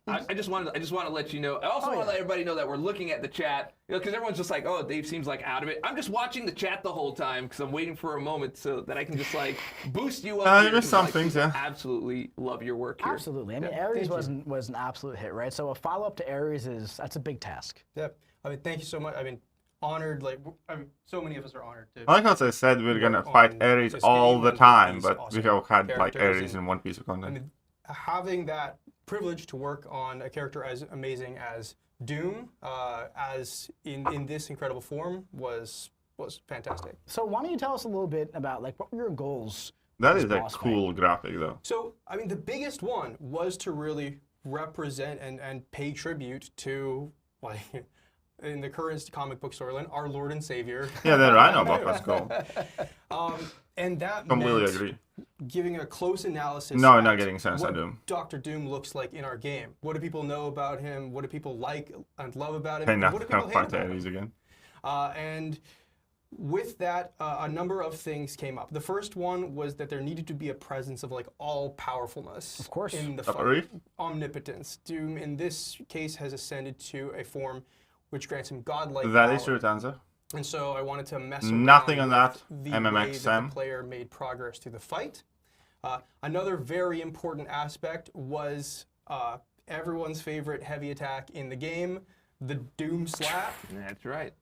I just want to let you know. I also want to let everybody know that we're looking at the chat, you know, because everyone's just like, oh, Dave seems like out of it. I'm just watching the chat the whole time because I'm waiting for a moment so that I can just like boost you up. You missed some things, yeah. Absolutely love your work here. Absolutely. I mean, Ares was an absolute hit, right? So a follow-up to Ares that's a big task. Yep. I mean, thank you so much. I mean, honored. Like, I mean, so many of us are honored to. I like how they said we're gonna work fight on Ares this all game the and time, these but awesome we have had like characters Ares and- in one piece of I content. mean, having that privilege to work on a character as amazing as Doom, as in this incredible form, was fantastic. So why don't you tell us a little bit about like what were your goals? That this is a boss cool graphic though. So, I mean, the biggest one was to really represent and pay tribute to, like, in the current comic book storyline, our Lord and Savior. Yeah, the Rhino buff was cool. And that Completely meant agree. giving a close analysis. No, at not getting sense what on Doom. Dr. Doom looks like in our game. What do people know about him? What do people like and love about him? Hey, And now what do people can't hate fight about him? Ares again. And with that, a number of things came up. The first one was that there needed to be a presence of like all powerfulness. Of course. In the Agree. fight. Omnipotence. Doom in this case has ascended to a form which grants him godlike That power. is your answer. And so I wanted to mess around Nothing on that, with the MMX way that Sam. the player made progress through the fight. Another very important aspect was everyone's favorite heavy attack in the game, the Doom Slap. That's right.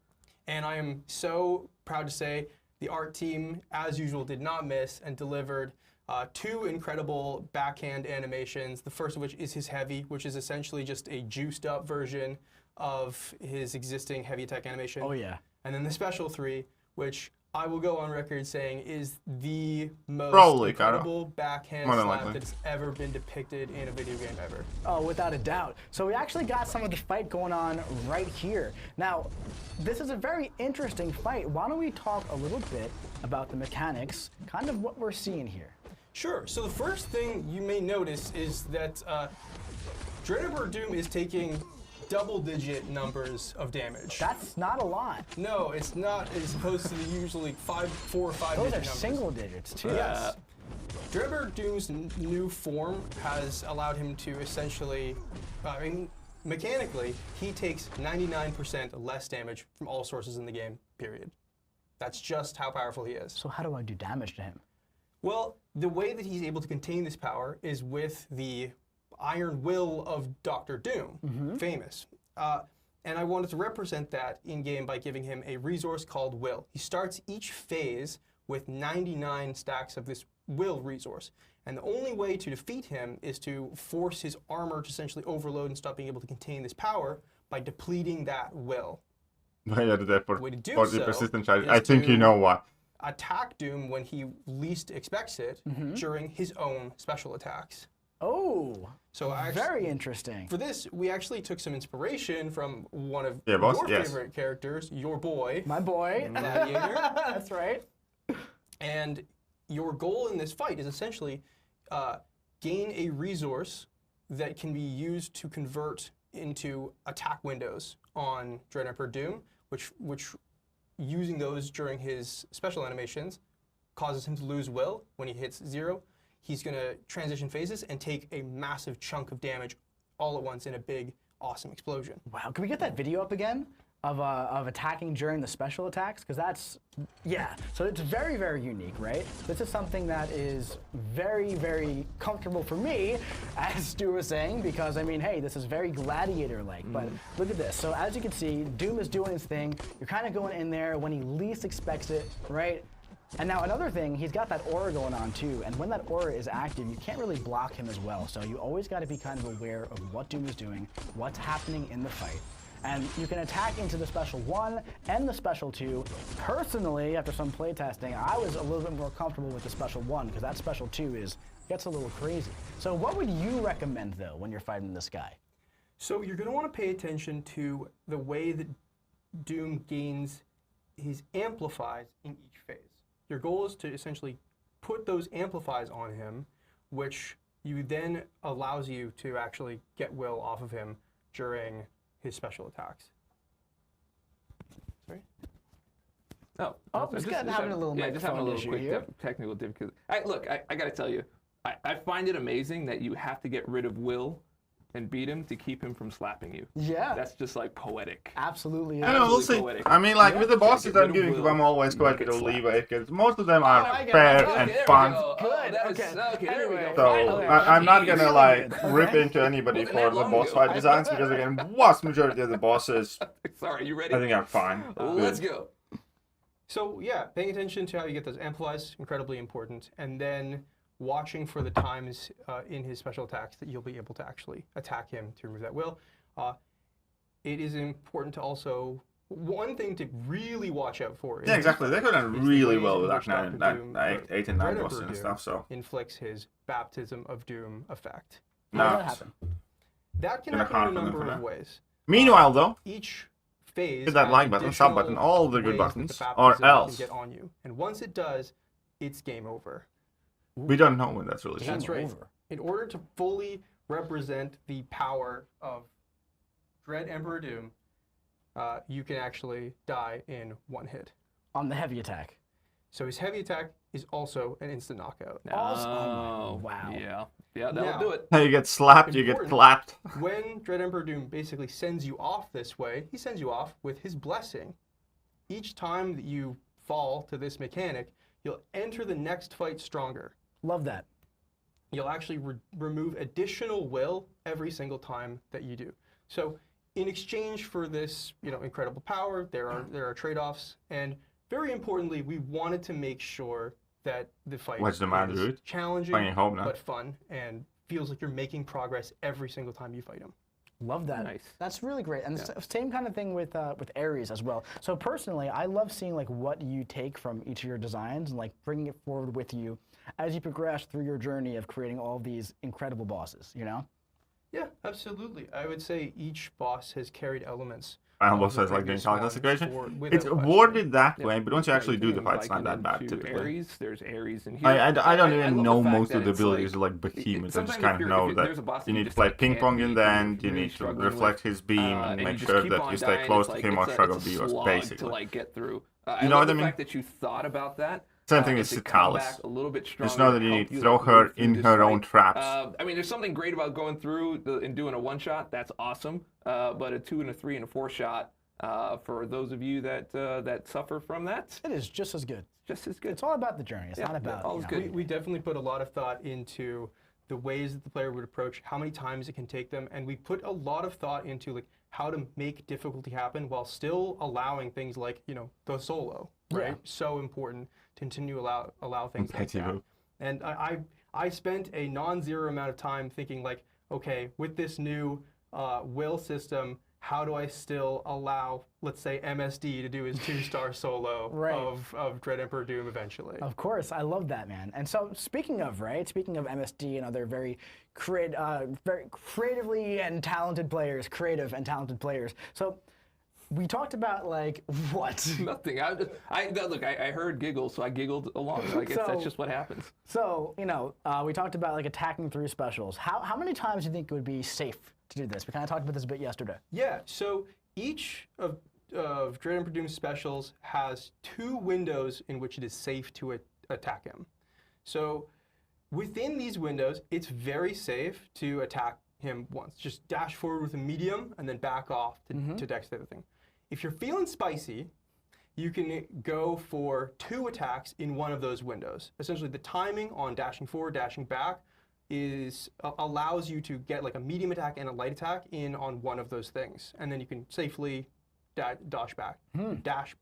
And I am so proud to say the art team, as usual, did not miss and delivered two incredible backhand animations. The first of which is his heavy, which is essentially just a juiced up version of his existing heavy attack animation. Oh yeah. And then the special 3, which I will go on record saying is the most Probably, incredible backhand More than slap likely. that's ever been depicted in a video game ever. Oh, without a doubt. So we actually got some of the fight going on right here. Now, this is a very interesting fight. Why don't we talk a little bit about the mechanics, kind of what we're seeing here. Sure. So the first thing you may notice is that Dreadnought Doom is taking double-digit numbers of damage. That's not a lot. No, it's not. As opposed to the usually 4 or 5 Those digit are numbers. single digits too. Yes. Dreademperor Doom's new form has allowed him to essentially, mechanically, he takes 99% less damage from all sources in the game, period. That's just how powerful he is. So how do I do damage to him? Well, the way that he's able to contain this power is with the Iron Will of Dr. Doom, famous. And I wanted to represent that in-game by giving him a resource called Will. He starts each phase with 99 stacks of this Will resource. And the only way to defeat him is to force his armor to essentially overload and stop being able to contain this power by depleting that Will. Yeah, the Way to do for the so persistent charge. is I think you to know why. attack Doom when he least expects it during his own special attacks. Oh, So very interesting. For this, we actually took some inspiration from one of Yeah, boss, your yes. favorite characters, your boy, My boy. Gladiator. That's right. And your goal in this fight is essentially gain a resource that can be used to convert into attack windows on Dreademperor Doom, which using those during his special animations causes him to lose will when he hits 0. He's going to transition phases and take a massive chunk of damage all at once in a big, awesome explosion. Wow, can we get that video up again of attacking during the special attacks? Because that's, yeah. So it's very, very unique, right? This is something that is very, very comfortable for me, as Stu was saying, because I mean, hey, this is very Gladiator-like. But look at this. So as you can see, Doom is doing his thing. You're kind of going in there when he least expects it, right? And now another thing, he's got that aura going on too, and when that aura is active, you can't really block him as well. So you always got to be kind of aware of what Doom is doing, what's happening in the fight. And you can attack into the special 1 and the special 2. Personally, after some playtesting, I was a little bit more comfortable with the special 1 because that special 2 gets a little crazy. So what would you recommend though when you're fighting this guy? So you're going to want to pay attention to the way that Doom gains his amplifies in each phase. Your goal is to essentially put those amplifies on him, which you then allows you to actually get will off of him during his special attacks. Sorry? Oh, just having a little just having a little issue quick here. technical difficulty. Look, I got to tell you, I find it amazing that you have to get rid of Will and beat him to keep him from slapping you. Yeah. That's just like poetic. Absolutely. I don't know, we'll see. poetic. I mean, like with the bosses Get I'm rid of giving Will. them always quite a bit of Get slapped. leeway because most of them are I get it. fair Okay, and there we fun. go. Good, That was- okay. okay, there we Anyway. go. So Finally. I'm not gonna Really like good. rip into anybody Wasn't for that the long boss ago. fight designs because again, vast majority of the bosses Sorry, you ready? I think are fine. Let's Good. go. So yeah, paying attention to how you get those amplifies, incredibly important. And then watching for the times in his special attacks that you'll be able to actually attack him to remove that will. It is important to also, one thing to really watch out for Yeah, exactly. They could have is the really ways well in with which like Dr. Doom, 8 and 9 Dreademperor bosses and Doom stuff, so. inflicts his baptism of doom effect. How does No. that happen? That can Gonna happen in a confident number for of that. ways. Meanwhile though, Each phase hit that has like button, sub button, additional all the good ways that buttons, the or baptism else. can get on you. And once it does, it's game over. We don't know when that's really Game That's right. over. In order to fully represent the power of Dreademperor Doom, you can actually die in one hit. On the heavy attack. So his heavy attack is also an instant knockout. Also- Oh, wow. Yeah, that'll Now- do it. You get slapped, you get Important. clapped. When Dreademperor Doom basically sends you off this way, he sends you off with his blessing. Each time that you fall to this mechanic, you'll enter the next fight stronger. Love that. You'll actually remove additional will every single time that you do. So in exchange for this, incredible power, there are trade-offs, and very importantly, we wanted to make sure that the fight What's the matter, is dude? challenging Banging home now. but fun and feels like you're making progress every single time you fight him. Love that. Nice. That's really great. And same kind of thing with Ares as well. So personally, I love seeing like what you take from each of your designs and like bringing it forward with you as you progress through your journey of creating all these incredible bosses, you know? Yeah, absolutely. I would say each boss has carried elements Final boss says like doing calculus equation. It's worded that way, but once you actually do the fight, it's not that bad typically. There's Ares in here. I don't even know most of the it's abilities like Behemoth. I just sometimes kind of know there's a that boss you that need just, to play like, ping can't pong in beat, the you're end. You really need to struggling reflect with, his beam and and you make just sure keep that on you stay dying, close it's to like- him or it's a struggle viewers, slog basically. to like get through. You know I what love I the mean? fact that you thought about that. Same thing and as to come Citalis. back a little bit stronger. Just know that you help need to you, throw like, her move through in this her fight. own traps. I mean, there's something great about going through and doing a one shot. That's awesome. But a 2 and a 3 and a 4 shot, for those of you that that suffer from that, It is just as good. just as good. It's all about the journey. It's not about all is you know, good. We definitely put a lot of thought into the ways that the player would approach, how many times it can take them, and we put a lot of thought into like how to make difficulty happen while still allowing things like, you know, the solo, right? Yeah. So important to continue to allow things like Petty that. vote. And I spent a non-zero amount of time thinking like, okay, with this new will system, how do I still allow, let's say, MSD to do his 2-star solo Right. of Dread Emperor Doom eventually? Of course, I love that, man. And so, speaking of MSD and other very creatively and talented players, So, we talked about like what? Nothing. Look, I heard giggles, so I giggled along. I guess that's just what happens. So, you know, we talked about like attacking through specials. How many times do you think it would be safe to do this? We kind of talked about this a bit yesterday. Yeah, so each of Dread Emperor Doom's specials has 2 windows in which it is safe to attack him. So within these windows, it's very safe to attack him once. Just dash forward with a medium and then back off to dex the other thing. If you're feeling spicy, you can go for 2 attacks in one of those windows. Essentially, the timing on dashing forward, dashing back allows you to get like a medium attack and a light attack in on one of those things, and then you can safely dash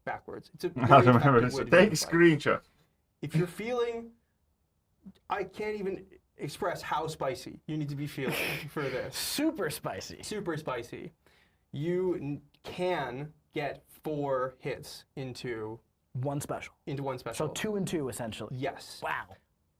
backwards. It's a I very remember effective this. way to Take a do the fight. screenshot. If you're feeling, I can't even express how spicy you need to be feeling for this. Super spicy. Super spicy. You can get 4 hits into One special. one special. So 2 and 2 essentially. Yes. Wow.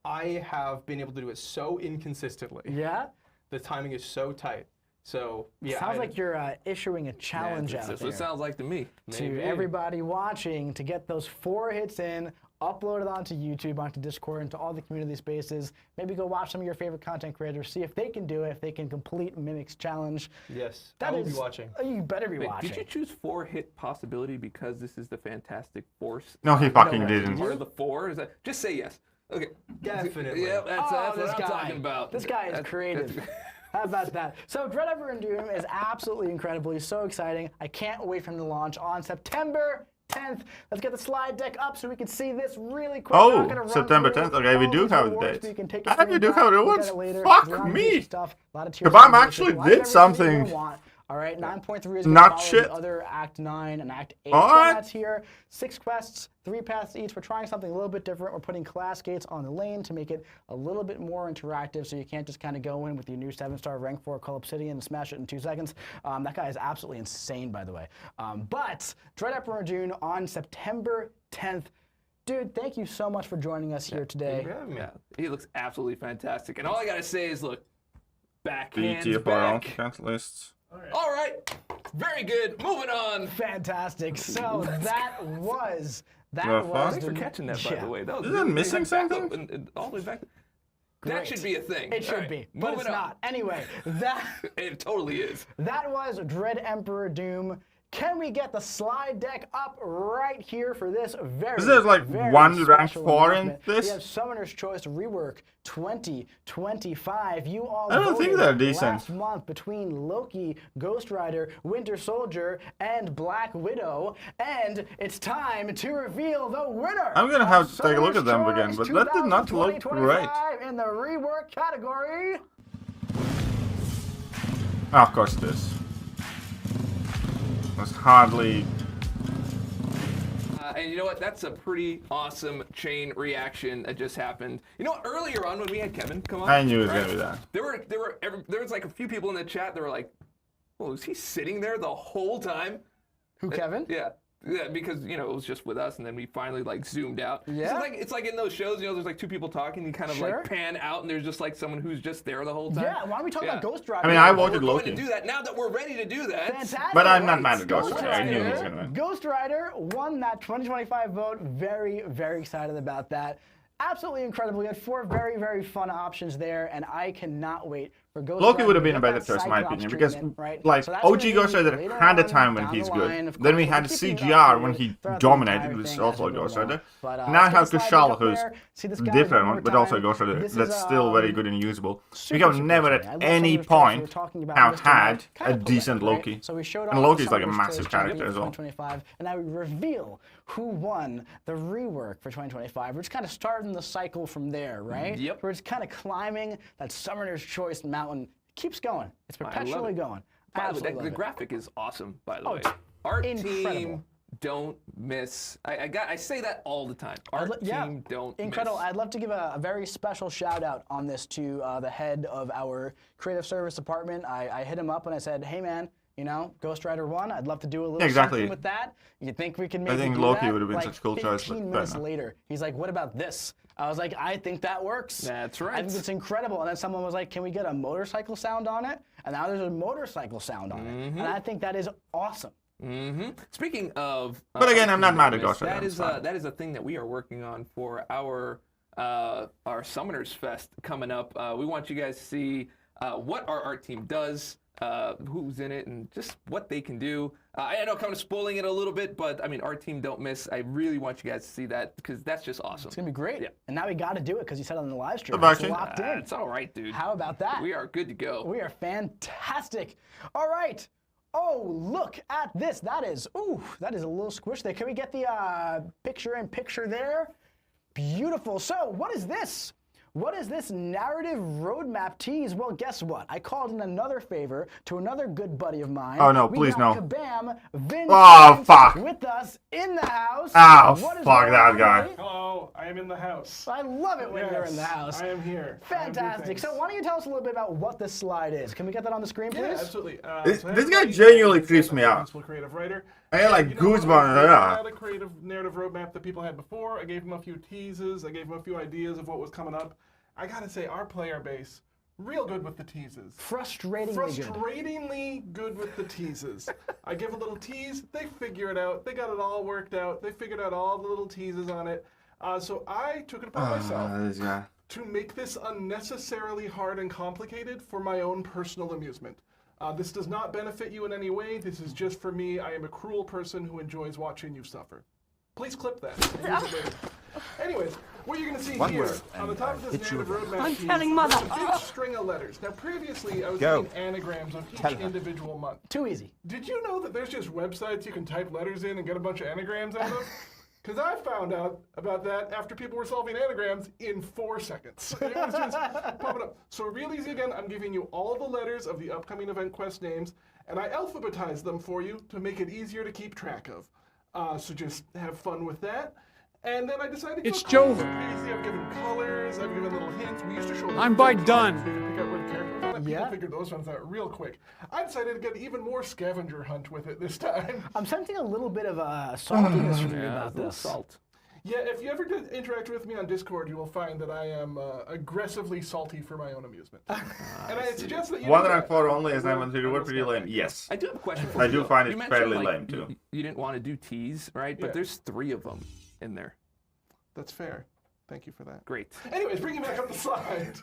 I have been able to do it so inconsistently. Yeah. The timing is so tight. So yeah. Sounds like you're issuing a challenge That's out what it there sounds like to me. to Maybe. everybody watching to get those 4 hits in, upload it onto YouTube, onto Discord, into all the community spaces. Maybe go watch some of your favorite content creators, see if they can do it, if they can complete Mimic's challenge. Yes. That I will be is- watching. You better be Wait, watching. did you choose 4-hit possibility because this is the Fantastic Force? No, he fucking way. didn't. Part of the 4? Is that just say yes? Okay. Definitely. Yeah, that's what this I'm guy. talking about. This guy is That's- creative. How about that? So Dread Emperor Doom is absolutely incredible. He's so exciting. I can't wait for him to launch on September 10th. Let's get the slide deck up so we can see this really quick. Oh, I'm not gonna run September through 10th. Okay, we all do these have the rewards, date. but you can take a Ah, you do screenshot, have the look at rewards? it later. Fuck There's a lot of me. juicy stuff, a lot of tier Kabam seven actually bonuses, a lot of did everything something. you want. All right, 9.3 is Not gonna follow shit. the other Act 9 and Act 8 What? formats here. 6 quests, 3 paths each. We're trying something a little bit different. We're putting class gates on the lane to make it a little bit more interactive, so you can't just kind of go in with your new 7-star rank 4 Call Obsidian and smash it in 2 seconds. That guy is absolutely insane, by the way. But Dread Emperor June on September 10th. Dude, thank you so much for joining us here today. Yeah, he looks absolutely fantastic. And all I gotta say is, look, backhands BT of our own back. defense lists. All right, very good. Moving on. Fantastic. So that was The the Thanks for catching that, by Yeah. the way. That was Isn't it really missing back up something? and all the way back. Great. That should be a thing. It should All right, be, but moving it's on. not. Anyway, that It totally is. that was Dread Emperor Doom. Can we get the slide deck up right here for this very, Is there, like, very one rank special 4 in announcement? this? We have Summoner's Choice Rework 2025. You all I don't think voted they're decent. last month between Loki, Ghost Rider, Winter Soldier, and Black Widow, and it's time to reveal the winner. I'm gonna of have to take a look Summoner's at them again, Choice but that did not look 2025 in the rework category. Oh, of course it is. Was hardly. And you know what? That's a pretty awesome chain reaction that just happened. You know, earlier on when we had Kevin come on, I knew it was gonna be that. there was like a few people in the chat that were like, "Well, is he sitting there the whole time?" Who, Kevin? Yeah. Yeah, because it was just with us, and then we finally like zoomed out. Yeah. It's like in those shows, there's like two people talking, you kind of Sure. like pan out, and there's just like someone who's just there the whole time. Yeah, why don't we talk about Ghost Rider? I mean, I We're voted going Loki. to do that now that we're ready to do that. Fantastic. But I'm not Right. mad at Ghost Rider. I knew he was Rider. gonna win. Ghost Rider won that 2025 vote. Very, very excited about that. Absolutely incredible. We had 4 very, very fun options there, and I cannot wait for Ghost Loki Rider would have to been a get better that choice, in my Cyclops opinion, because treatment, right? like So that's OG gonna be Ghost Rider later had a on time when down he's the good. line. Of Then we course, had we'll keep you CGR when updated he throughout the dominated, entire which thing is as also we a go Ghost along. Rider. But, Now I let's have slide back Kushal, up who's there. See this guy different one one, more but also a time. Ghost Rider This that's is, still very good and usable. We super, have never super at funny. I love any some of the stuff we were point talking about have Mr. had Knight. Kinda a decent poetic, right? Loki. So we showed And off Loki's the like a Summer's massive Choice character champion as well. for 2025, and now we reveal who won the rework for 2025. We're just kind of starting the cycle from there, right? Yep. We're just kind of climbing that Summoner's Choice mountain. It keeps going. It's perpetually going. The Absolutely. graphic is awesome, by the Oh, way. it's Art incredible. team don't miss. I say that all the time. Art team don't incredible. miss. I'd love to give a very special shout out on this to the head of our creative service department. I hit him up and I said, hey man, Ghost Rider 1, I'd love to do a little exactly. something with that. You think we can maybe think do Loki that? would have been Like, such a cool choice, but 15 fair minutes enough. later, he's like, what about this? I was like, I think that works. That's I right. think it's incredible. And then someone was like, can we get a motorcycle sound on it? And now there's a motorcycle sound on it. And I think that is awesome. Speaking of, But again, I'm not mad at Ghost Ghost Rider, it's fine. That is a thing that we are working on for our Summoners Fest coming up. We want you guys to see what our art team does, who's in it, and just what they can do. I know I'm kind of spoiling it a little bit, but I mean, our team don't miss. I really want you guys to see that because that's just awesome. It's going to be great. Yeah. And now we got to do it because you said it on the live stream. About It's you. locked in. It's all right, dude. How about that? We are good to go. We are fantastic. All right. Oh, look at this. That is a little squish there. Can we get the picture-in-picture there? Beautiful. So, what is this? What is this narrative roadmap tease? Well, guess what? I called in another favor to another good buddy of mine. Oh, no, We please, got no. Kabam Vincent Oh, fuck. with us in the house. Oh, What is fuck going that on, guy. buddy? Hello, I am in the house. I love it when you're in the Yes, house. I am here. I am Fantastic. good So things. why don't you tell us a little bit about what this slide is? Can we get that on the screen, please? Yeah, absolutely. This so guy everybody- genuinely creeps me out. Principal creative writer. I get like You know, goosebumps. I Yeah. had a creative narrative roadmap that people had before. I gave them a few teases. I gave them a few ideas of what was coming up. I gotta say, our player base, real good with the teases. Frustratingly good with the teases. I give a little tease, they figure it out. They got it all worked out. They figured out all the little teases on it. So I took it upon myself This guy. to make this unnecessarily hard and complicated for my own personal amusement. This does not benefit you in any way. This is just for me. I am a cruel person who enjoys watching you suffer. Please clip that. Use it later. Anyways, what you're going to see One here word, on the top of this narrative roadmap I'm sheet telling Mother. is a big string of letters. Now, previously, I was doing anagrams of each individual month. Too easy. Did you know that there's just websites you can type letters in and get a bunch of anagrams out of? Because I found out about that after people were solving anagrams in 4 seconds. It was just popping up. So real easy again, I'm giving you all the letters of the upcoming event quest names, and I alphabetized them for you to make it easier to keep track of. So just have fun with that. And then I decided to It's go colors. Jovi. Previously, I've given colors, I've given little hints. We used to show I'm by colors done. so you can pick out where the characters are. People Yeah. figured those ones out real quick. I decided to get even more scavenger hunt with it this time. I'm sensing a little bit of saltiness from you Yeah, about a little this. salt. Yeah, if you ever interact with me on Discord, you will find that I am aggressively salty for my own amusement. And I suggest that you One do rank that. 4 only is Well, 913 word pretty lame. Yes. I do have a question for I you. do though. find it You mentioned, fairly like, lame, too. You didn't want to do tease, right? But Yeah. there's 3 of them in there. That's fair. Thank you for that. Great. Anyways, bringing back up the slide.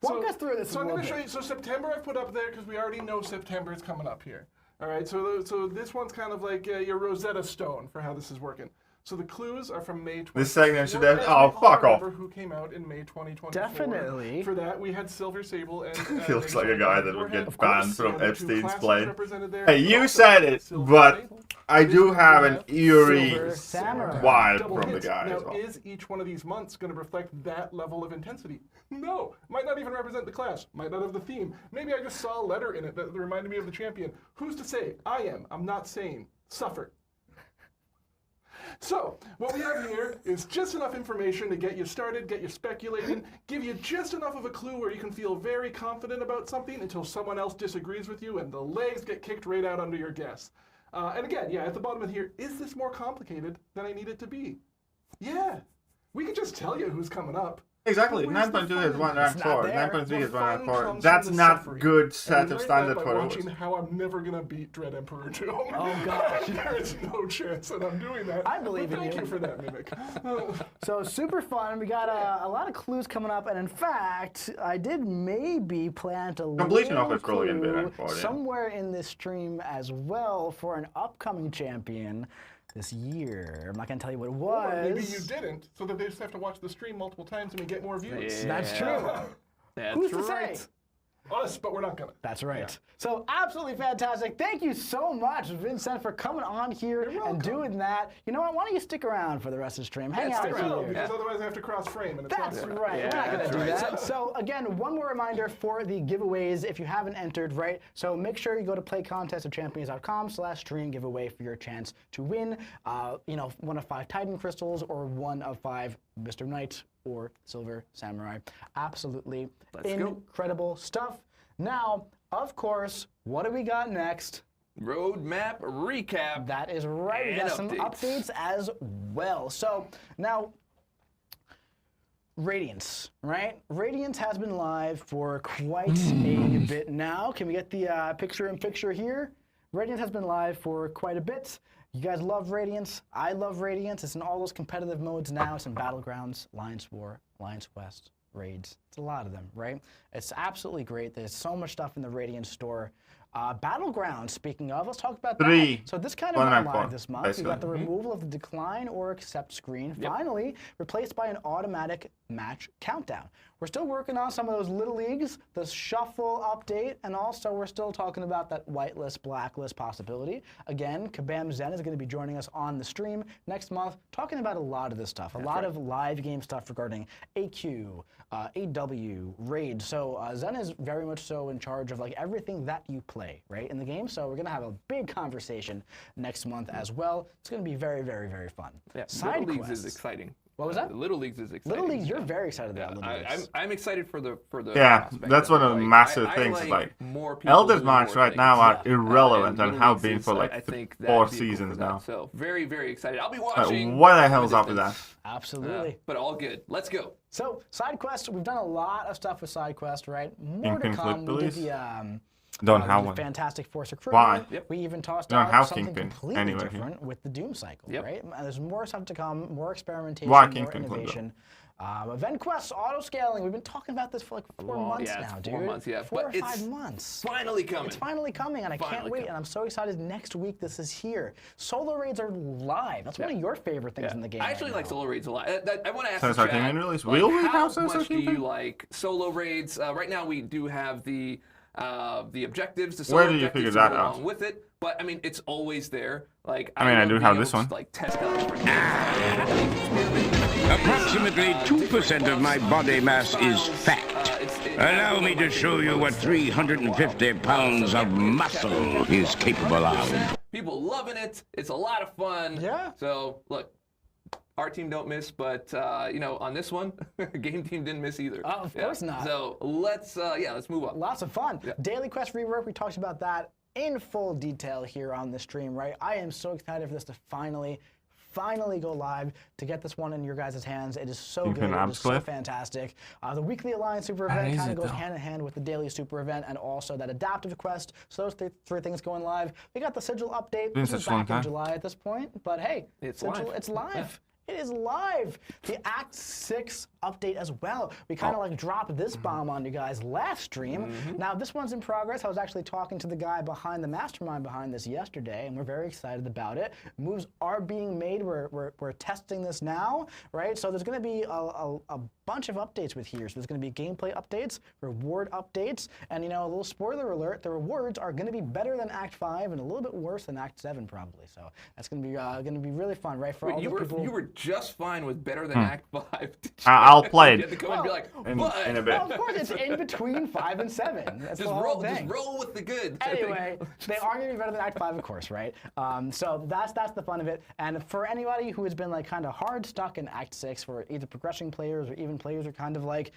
Walk us through this So a I'm little going to show bit. you. So September I've put up there because we already know September is coming up here. All right. So this one's kind of like your Rosetta Stone for how this is working. So the clues are from May 20. This segment should have. Oh, fuck off. Who came out in May 2024? Definitely. For that, we had Silver Sable and. He looks like a guy that would get banned from Epstein's plane. plane. Hey, you said it, but I do have an eerie Silver Samurai. vibe Double from the hits. guy Now, as well. is each one of these months going to reflect that level of intensity? No. Might not even represent the class. Might not have the theme. Maybe I just saw a letter in it that reminded me of the champion. Who's to say? I am. I'm not saying. Suffer. So, what we have here is just enough information to get you started, get you speculating, give you just enough of a clue where you can feel very confident about something until someone else disagrees with you and the legs get kicked right out under your guess. And again, yeah, at the bottom of here, is this more complicated than I need it to be? Yeah. We can just tell you who's coming up. Exactly. But where's the 9.2 fun is in one it? rank It's 4. not there. 9.3 The is one rank fun 4. comes That's from the not suffering. good And set you of learn standard that by for watching rewards. how I'm never gonna beat Dread Emperor 2. Oh, gosh. There is no chance that I'm doing that. I believe But in thank you. you for that, Mimic. So super fun. We got a lot of clues coming up, and in fact, I did maybe plant a Completion little of it's probably gonna be clue rank 4, yeah. somewhere in this stream as well for an upcoming champion this year. I'm not gonna tell you what it was. Or maybe you didn't, so that they just have to watch the stream multiple times and we get more views. That's true. That's Who's to right. say? Us, but we're not gonna. That's right. So absolutely fantastic. Thank you so much, Vincent, for coming on here and welcome. doing that. You know what? Why don't you stick around for the rest of the stream? Hang out Stick around, here. because otherwise I have to cross frame and it's That's not fair. right. We're not going to that's do right. that. So again, one more reminder for the giveaways if you haven't entered, right? So make sure you go to playcontestofchampions.com/stream giveaway for your chance to win, one of 5 Titan crystals or one of 5 Mr. Knight or Silver Samurai. Absolutely Let's go. incredible stuff. Now, of course, what do we got next? Roadmap recap. That is right. We got And some updates. updates as well. So now, Radiance, right? Radiance has been live for quite a bit now. Can we get the picture-in-picture here? Radiance has been live for quite a bit. You guys love Radiance. I love Radiance. It's in all those competitive modes now. It's in Battlegrounds, Alliance War, Alliance West, Raids. It's a lot of them, right? It's absolutely great. There's so much stuff in the Radiance store. Battlegrounds, speaking of, let's talk about 3. that. So this kind of One went rank live 4, this month. We basically. got the removal of the decline or accept screen, finally replaced by an automatic match countdown. We're still working on some of those little leagues, the shuffle update, and also we're still talking about that whitelist, blacklist possibility. Again, Kabam Zen is going to be joining us on the stream next month, talking about a lot of this stuff, a lot of live game stuff regarding AQ, AW, Raid. So Zen is very much so in charge of like everything that you play, right, in the game. So we're going to have a big conversation next month as well. It's going to be very, very, very fun. Yeah, Side Little Leagues quests. is exciting. What was that? Little Leagues is exciting. Little Leagues, you're very excited about Little Leagues. I'm excited for the Yeah, prospect that's of one it. of the Like, massive I things. like Like, more people Elder doing Marks more right now things. are irrelevant and Little have Leagues been is, for like I think 4 that'd be cool seasons for that. now. So very, very excited. I'll be Like, watching. what the from hell's a up with that? distance. Absolutely. But all good. Let's go. So, side quests, we've done a lot of stuff with side quests, right? More to Kingpin come. clip, We did please? the Don't we have did one. Fantastic Force Why? recruitment. We even tossed You don't out have something Kingpin completely anywhere here. different with the Doom cycle, Yep. right? And there's more stuff to come, more experimentation, Why more Kingpin clip, though? innovation. Event quests, auto scaling. We've been talking about this for like 4 months yeah, it's now, 4 dude. months, yeah. 4 But or 5 it's months. Finally coming. It's finally coming, and I can't Finally wait. coming. And I'm so excited. Next week, this is here. Solo raids are live. That's one of your favorite things in the game. I actually right like now. solo raids a lot. I want to ask So the it's our chat, Kingpin release? like, Will we how have some much do Kingpin? you like solo raids? Right now we do have the objectives, the Where solo do you objectives figure to that go out? along with it. But I mean, it's always there. Like I mean, I love do being have able this to one. just, like test out different Approximately 2% of my body mass is fat. Allow me to show you what 350 pounds of muscle is capable of. People loving it. It's a lot of fun. Yeah. So look, our team don't miss, but on this one, game team didn't miss either. Oh, of course not. So let's move on. Lots of fun. Daily Quest rework, we talked about that in full detail here on the stream, right? I am so excited for this to finally go live, to get this one in your guys' hands. It is so good. It is so fantastic. The weekly Alliance Super Event kind of goes hand in hand with the daily Super Event and also that adaptive quest. So those three things going live. We got the Sigil update, which is back in July at this point. But hey, Sigil, it's live. Yeah. It is live. The Act 6 update as well. We kind of like dropped this bomb on you guys last stream. Now this one's in progress. I was actually talking to the guy behind the mastermind behind this yesterday, and we're very excited about it. Moves are being made. We're testing this now, right? So there's going to be a bunch of updates with here. So there's going to be gameplay updates, reward updates, and a little spoiler alert: the rewards are going to be better than Act 5 and a little bit worse than Act 7 probably. So that's going to be really fun, right? For all the people. You were just fine with better than Act 5. I'll play it. You had to come and be like, in a bit. Well, of course, it's in between 5 and 7. That's the whole thing. Just roll with the goods. Anyway, they are going to be better than Act 5, of course, right? So that's the fun of it. And for anybody who has been like kind of hard stuck in Act 6, for either progression players or even players who are kind of like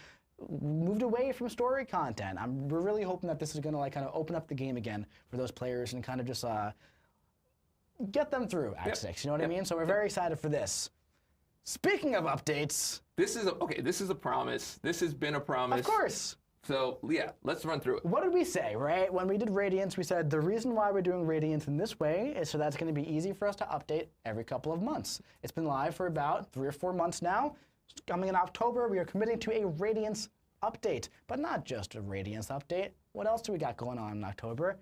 moved away from story content, we're really hoping that this is going to like kind of open up the game again for those players and kind of just get them through Act 6. You know what I mean? So we're very excited for this. Speaking of updates, This is a promise. This has been a promise. of course. So yeah, let's run through it. What did we say, right? When we did Radiance, we said the reason why we're doing Radiance in this way is so that's going to be easy for us to update every couple of months. It's been live for about 3 or 4 months now. Coming in October, we are committing to a Radiance update, but not just a Radiance update. What else do we got going on in October?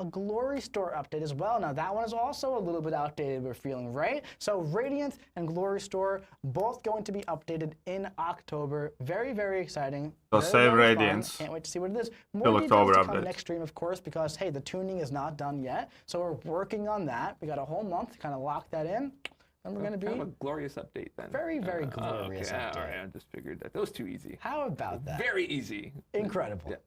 A Glory Store update as well. Now that one is also a little bit outdated, we're feeling, right? So Radiant and Glory Store both going to be updated in October. Very, very exciting. So Very, save very fun. Radiance. Can't wait to see what it is. Till More details October to come update. next stream, of course, because hey, the tuning is not done yet. So we're working on that. We got a whole month to kind of lock that in. And we're going to be Kind of a glorious update then. very, very glorious okay. update. All right, I just figured that was too easy. How about that? Very easy. Incredible. Yeah.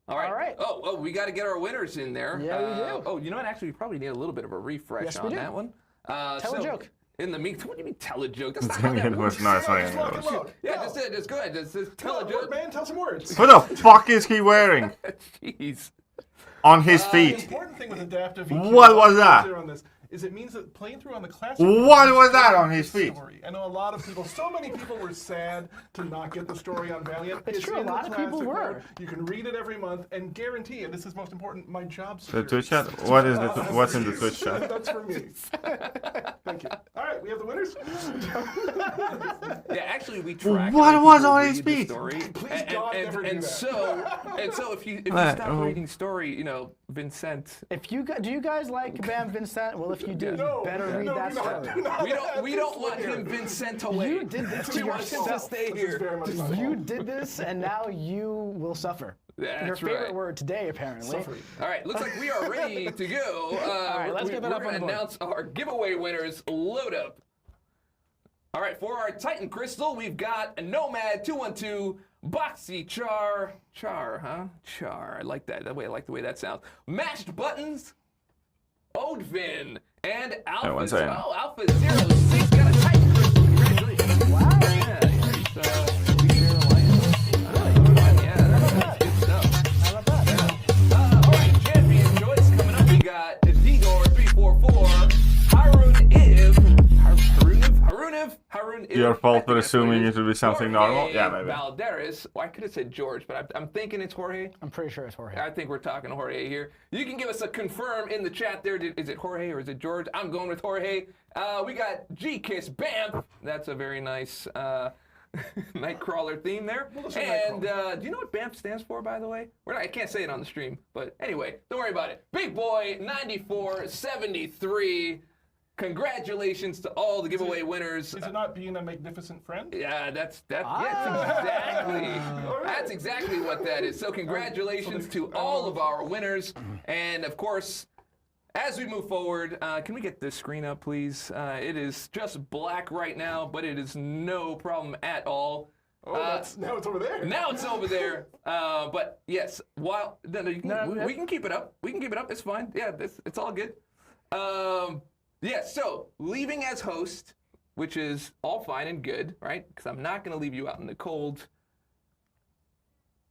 All right. All right. Oh, we got to get our winners in there. Yeah, we do. Oh, you know what? Actually, we probably need a little bit of a refresh Yes, we on do. that one. Tell a joke. In the meantime, what do you mean tell a joke? That's not It's how gonna that get works. worse. No, it's not Just gonna lock get and worse. load. Yeah, Go. just go ahead. Just tell a Word, joke. man, tell some words. What the fuck is he wearing? Jeez. On his The feet. important thing with adaptive EQ, What was that? on this, is it means that playing through on the classic. What was that on his feet? Story. I know a lot of people, so many people were sad to not get the story on Valiant. It's true, a in the lot of people classic were. mode. You can read it every month and guarantee, and this is most important, my job The security. Twitch chat? What is it? What's in the Twitch chat? That's for me. Thank you. All right, we have the winners. Yeah, actually, we track. What how many was people on read his the feet? story. Please, God, never do and that. so if you Right, stop reading story, you know, Vincent. If you do you guys like Bam Vincent? Well, if you do, you better read no, that do not, story. do not. We don't want him been sent away. You did this to We want him to yourself. stay This is here. very much my You fault. did this, and now you will suffer. That's Your favorite right. word today, apparently. Suffering. All right, looks like we are ready to go. All right, let's get that up on We're the going to board. announce our giveaway winners. Load up. All right, for our Titan Crystal, we've got a Nomad 212, Boxy Char, I like that. I like the way that sounds. Mashed Buttons, Odvin, and Alpha. one second. Alpha 06 got a Titan Crystal. Congratulations! Wow. Yeah, we share alliance. Yeah, that's good stuff. How about that? All right, champion choice coming up. We got Digor344, Harun Iv. Your fault I for think that's what assuming is. it would be something Jorge normal? Yeah, maybe. Valderas. Well, I could have said George, but I'm thinking it's Jorge. I'm pretty sure it's Jorge. I think we're talking Jorge here. You can give us a confirm in the chat there. Is it Jorge or is it George? I'm going with Jorge. We got G-Kiss Bam. That's a very nice Nightcrawler theme there. And do you know what BAMF stands for, by the way? I can't say it on the stream, but anyway, don't worry about it. Big Boy 9473. Congratulations to all the giveaway winners. Is it not being a magnificent friend? Yeah, that's exactly what that is. So congratulations to all of our winners, and of course, as we move forward, can we get this screen up, please? It is just black right now, but it is no problem at all. Oh, now it's over there. Now it's over there. But yes, while we can keep it up. We can keep it up. It's fine. Yeah, it's all good. Yeah, so leaving as host, which is all fine and good, right? Because I'm not going to leave you out in the cold,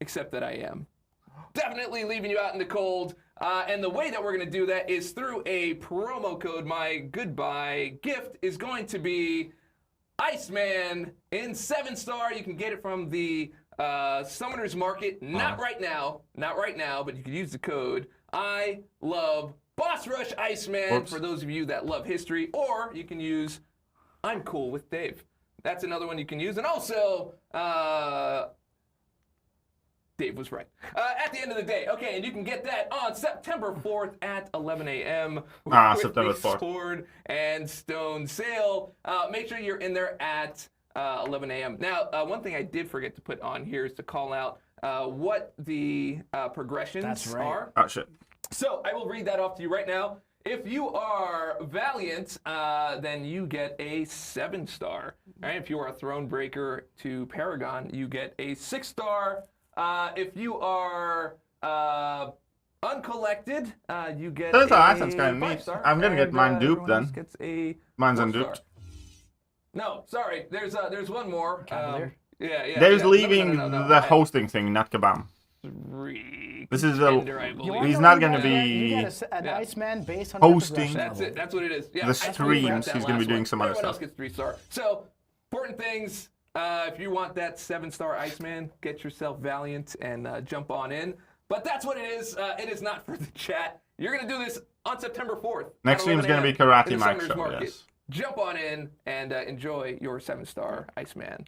except that I am. Definitely leaving you out in the cold. And the way that we're going to do that is through a promo code. My goodbye gift is going to be Iceman in 7-star. You can get it from the Summoner's Market. Not right now, but you can use the code I love Boss Rush Iceman for those of you that love history, or you can use I'm cool with Dave. That's another one you can use. And also, Dave was right. At the end of the day, okay, and you can get that on September 4th at 11 a.m. with September the 4th. Sword and Stone sale. Make sure you're in there at 11 a.m. Now, one thing I did forget to put on here is to call out what the progressions are. Oh, shit. So I will read that off to you right now. If you are Valiant, then you get a 7-star. Right? If you are a Thronebreaker to Paragon, you get a 6-star. If you are Uncollected, you get That a sounds kind of neat. 5-star. I'm gonna get And, mine duped everyone else then. Gets a Mine's 4-star. unduped. No, sorry. There's one more. Cavalier? Yeah. There's yeah. leaving No. the hosting thing, not Kabam. 3. This is contender, I a. believe. He's not gonna You be get an Yeah. Iceman based on hosting. That's it. That's what it is. Yeah, The I totally forgot streams, that he's gonna be last doing one. some other Everyone else stuff. gets 3-star. So, important things. If you want that 7-star Iceman, get yourself Valiant and jump on in. But that's what it is. It is not for the chat. You're gonna do this on September 4th. Next at stream's 11 gonna be a.m. Karate in the Mike Summoners show, Market. yes. Jump on in and enjoy your 7-star Iceman.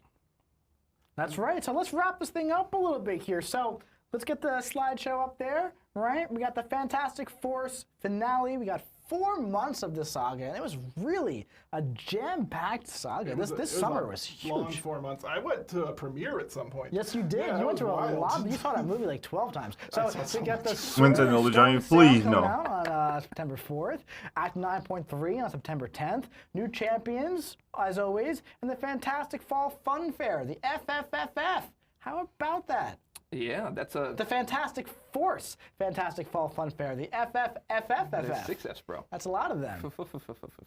That's right. So let's wrap this thing up a little bit here. So let's get the slideshow up there, right? We got the Fantastic Force finale. We got 4 months of the saga, and it was really a jam-packed saga. This summer was huge. Long 4 months. I went to a premiere at some point. Yes, you did. Yeah, You went that to a was wild. lot. You saw that movie like 12 times. So we got the Winston Sword Older Johnny, Stone please, sale coming no. out on September 4th. Act 9.3 on September 10th. New champions, as always, and the Fantastic Fall Fun Fair, the FFFF. How about that? Yeah, that's a. The Fantastic Force Fantastic Fall Fun Fair, the FFFFF. There's 6 Fs, bro. That's a lot of them.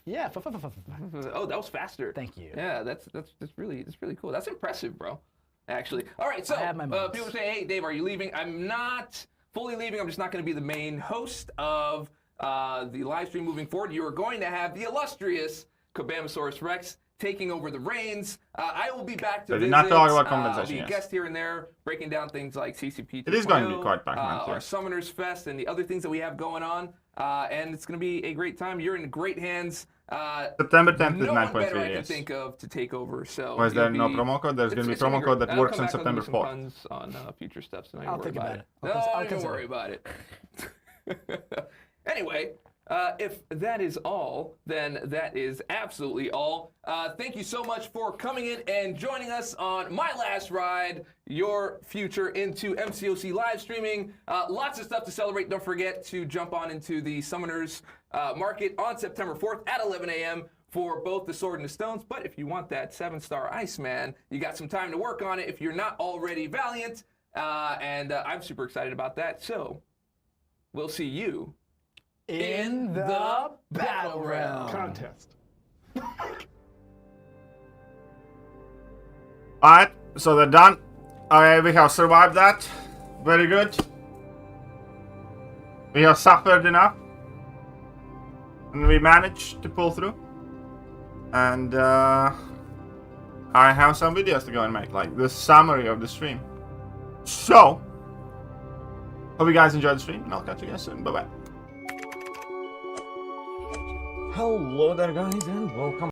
Yeah. Oh, that was faster. Thank you. Yeah, that's really cool. That's impressive, bro. Actually. All right, so I have my moments. people say, "Hey, Dave, are you leaving?" I'm not fully leaving. I'm just not going to be the main host of the live stream moving forward. You are going to have the illustrious Kobamasaurus Rex taking over the reins. I will be back to They visit. did not talk about compensation, Be a yes. guest here and there, breaking down things like CCP 2.0, It is going to be quite back-to-back, our yes. Summoners Fest, and the other things that we have going on. And it's going to be a great time. You're in great hands. September 10th is No one better 9.3, I can yes. think of to take over. So Was there you'll no be- promo code? There's going to be it's gonna promo code great. that I'll works come on back, I'll September do some 4th. puns on future stuff, so don't I'll worry think about about it. it. No, I'll don't consider worry it. about it. Anyway, if that is all, then that is absolutely all. Thank you so much for coming in and joining us on My Last Ride, your future into MCOC live streaming. Lots of stuff to celebrate. Don't forget to jump on into the Summoners Market on September 4th at 11 a.m. for both the Sword and the Stones. But if you want that 7-star Iceman, you got some time to work on it if you're not already Valiant. And I'm super excited about that. So we'll see you In the Battle Realm. Contest. Alright, so they're done. Okay, we have survived that. Very good. We have suffered enough. And we managed to pull through. And I have some videos to go and make, like the summary of the stream. So, hope you guys enjoyed the stream, and I'll catch you guys soon. Bye-bye. Hello there, guys, and welcome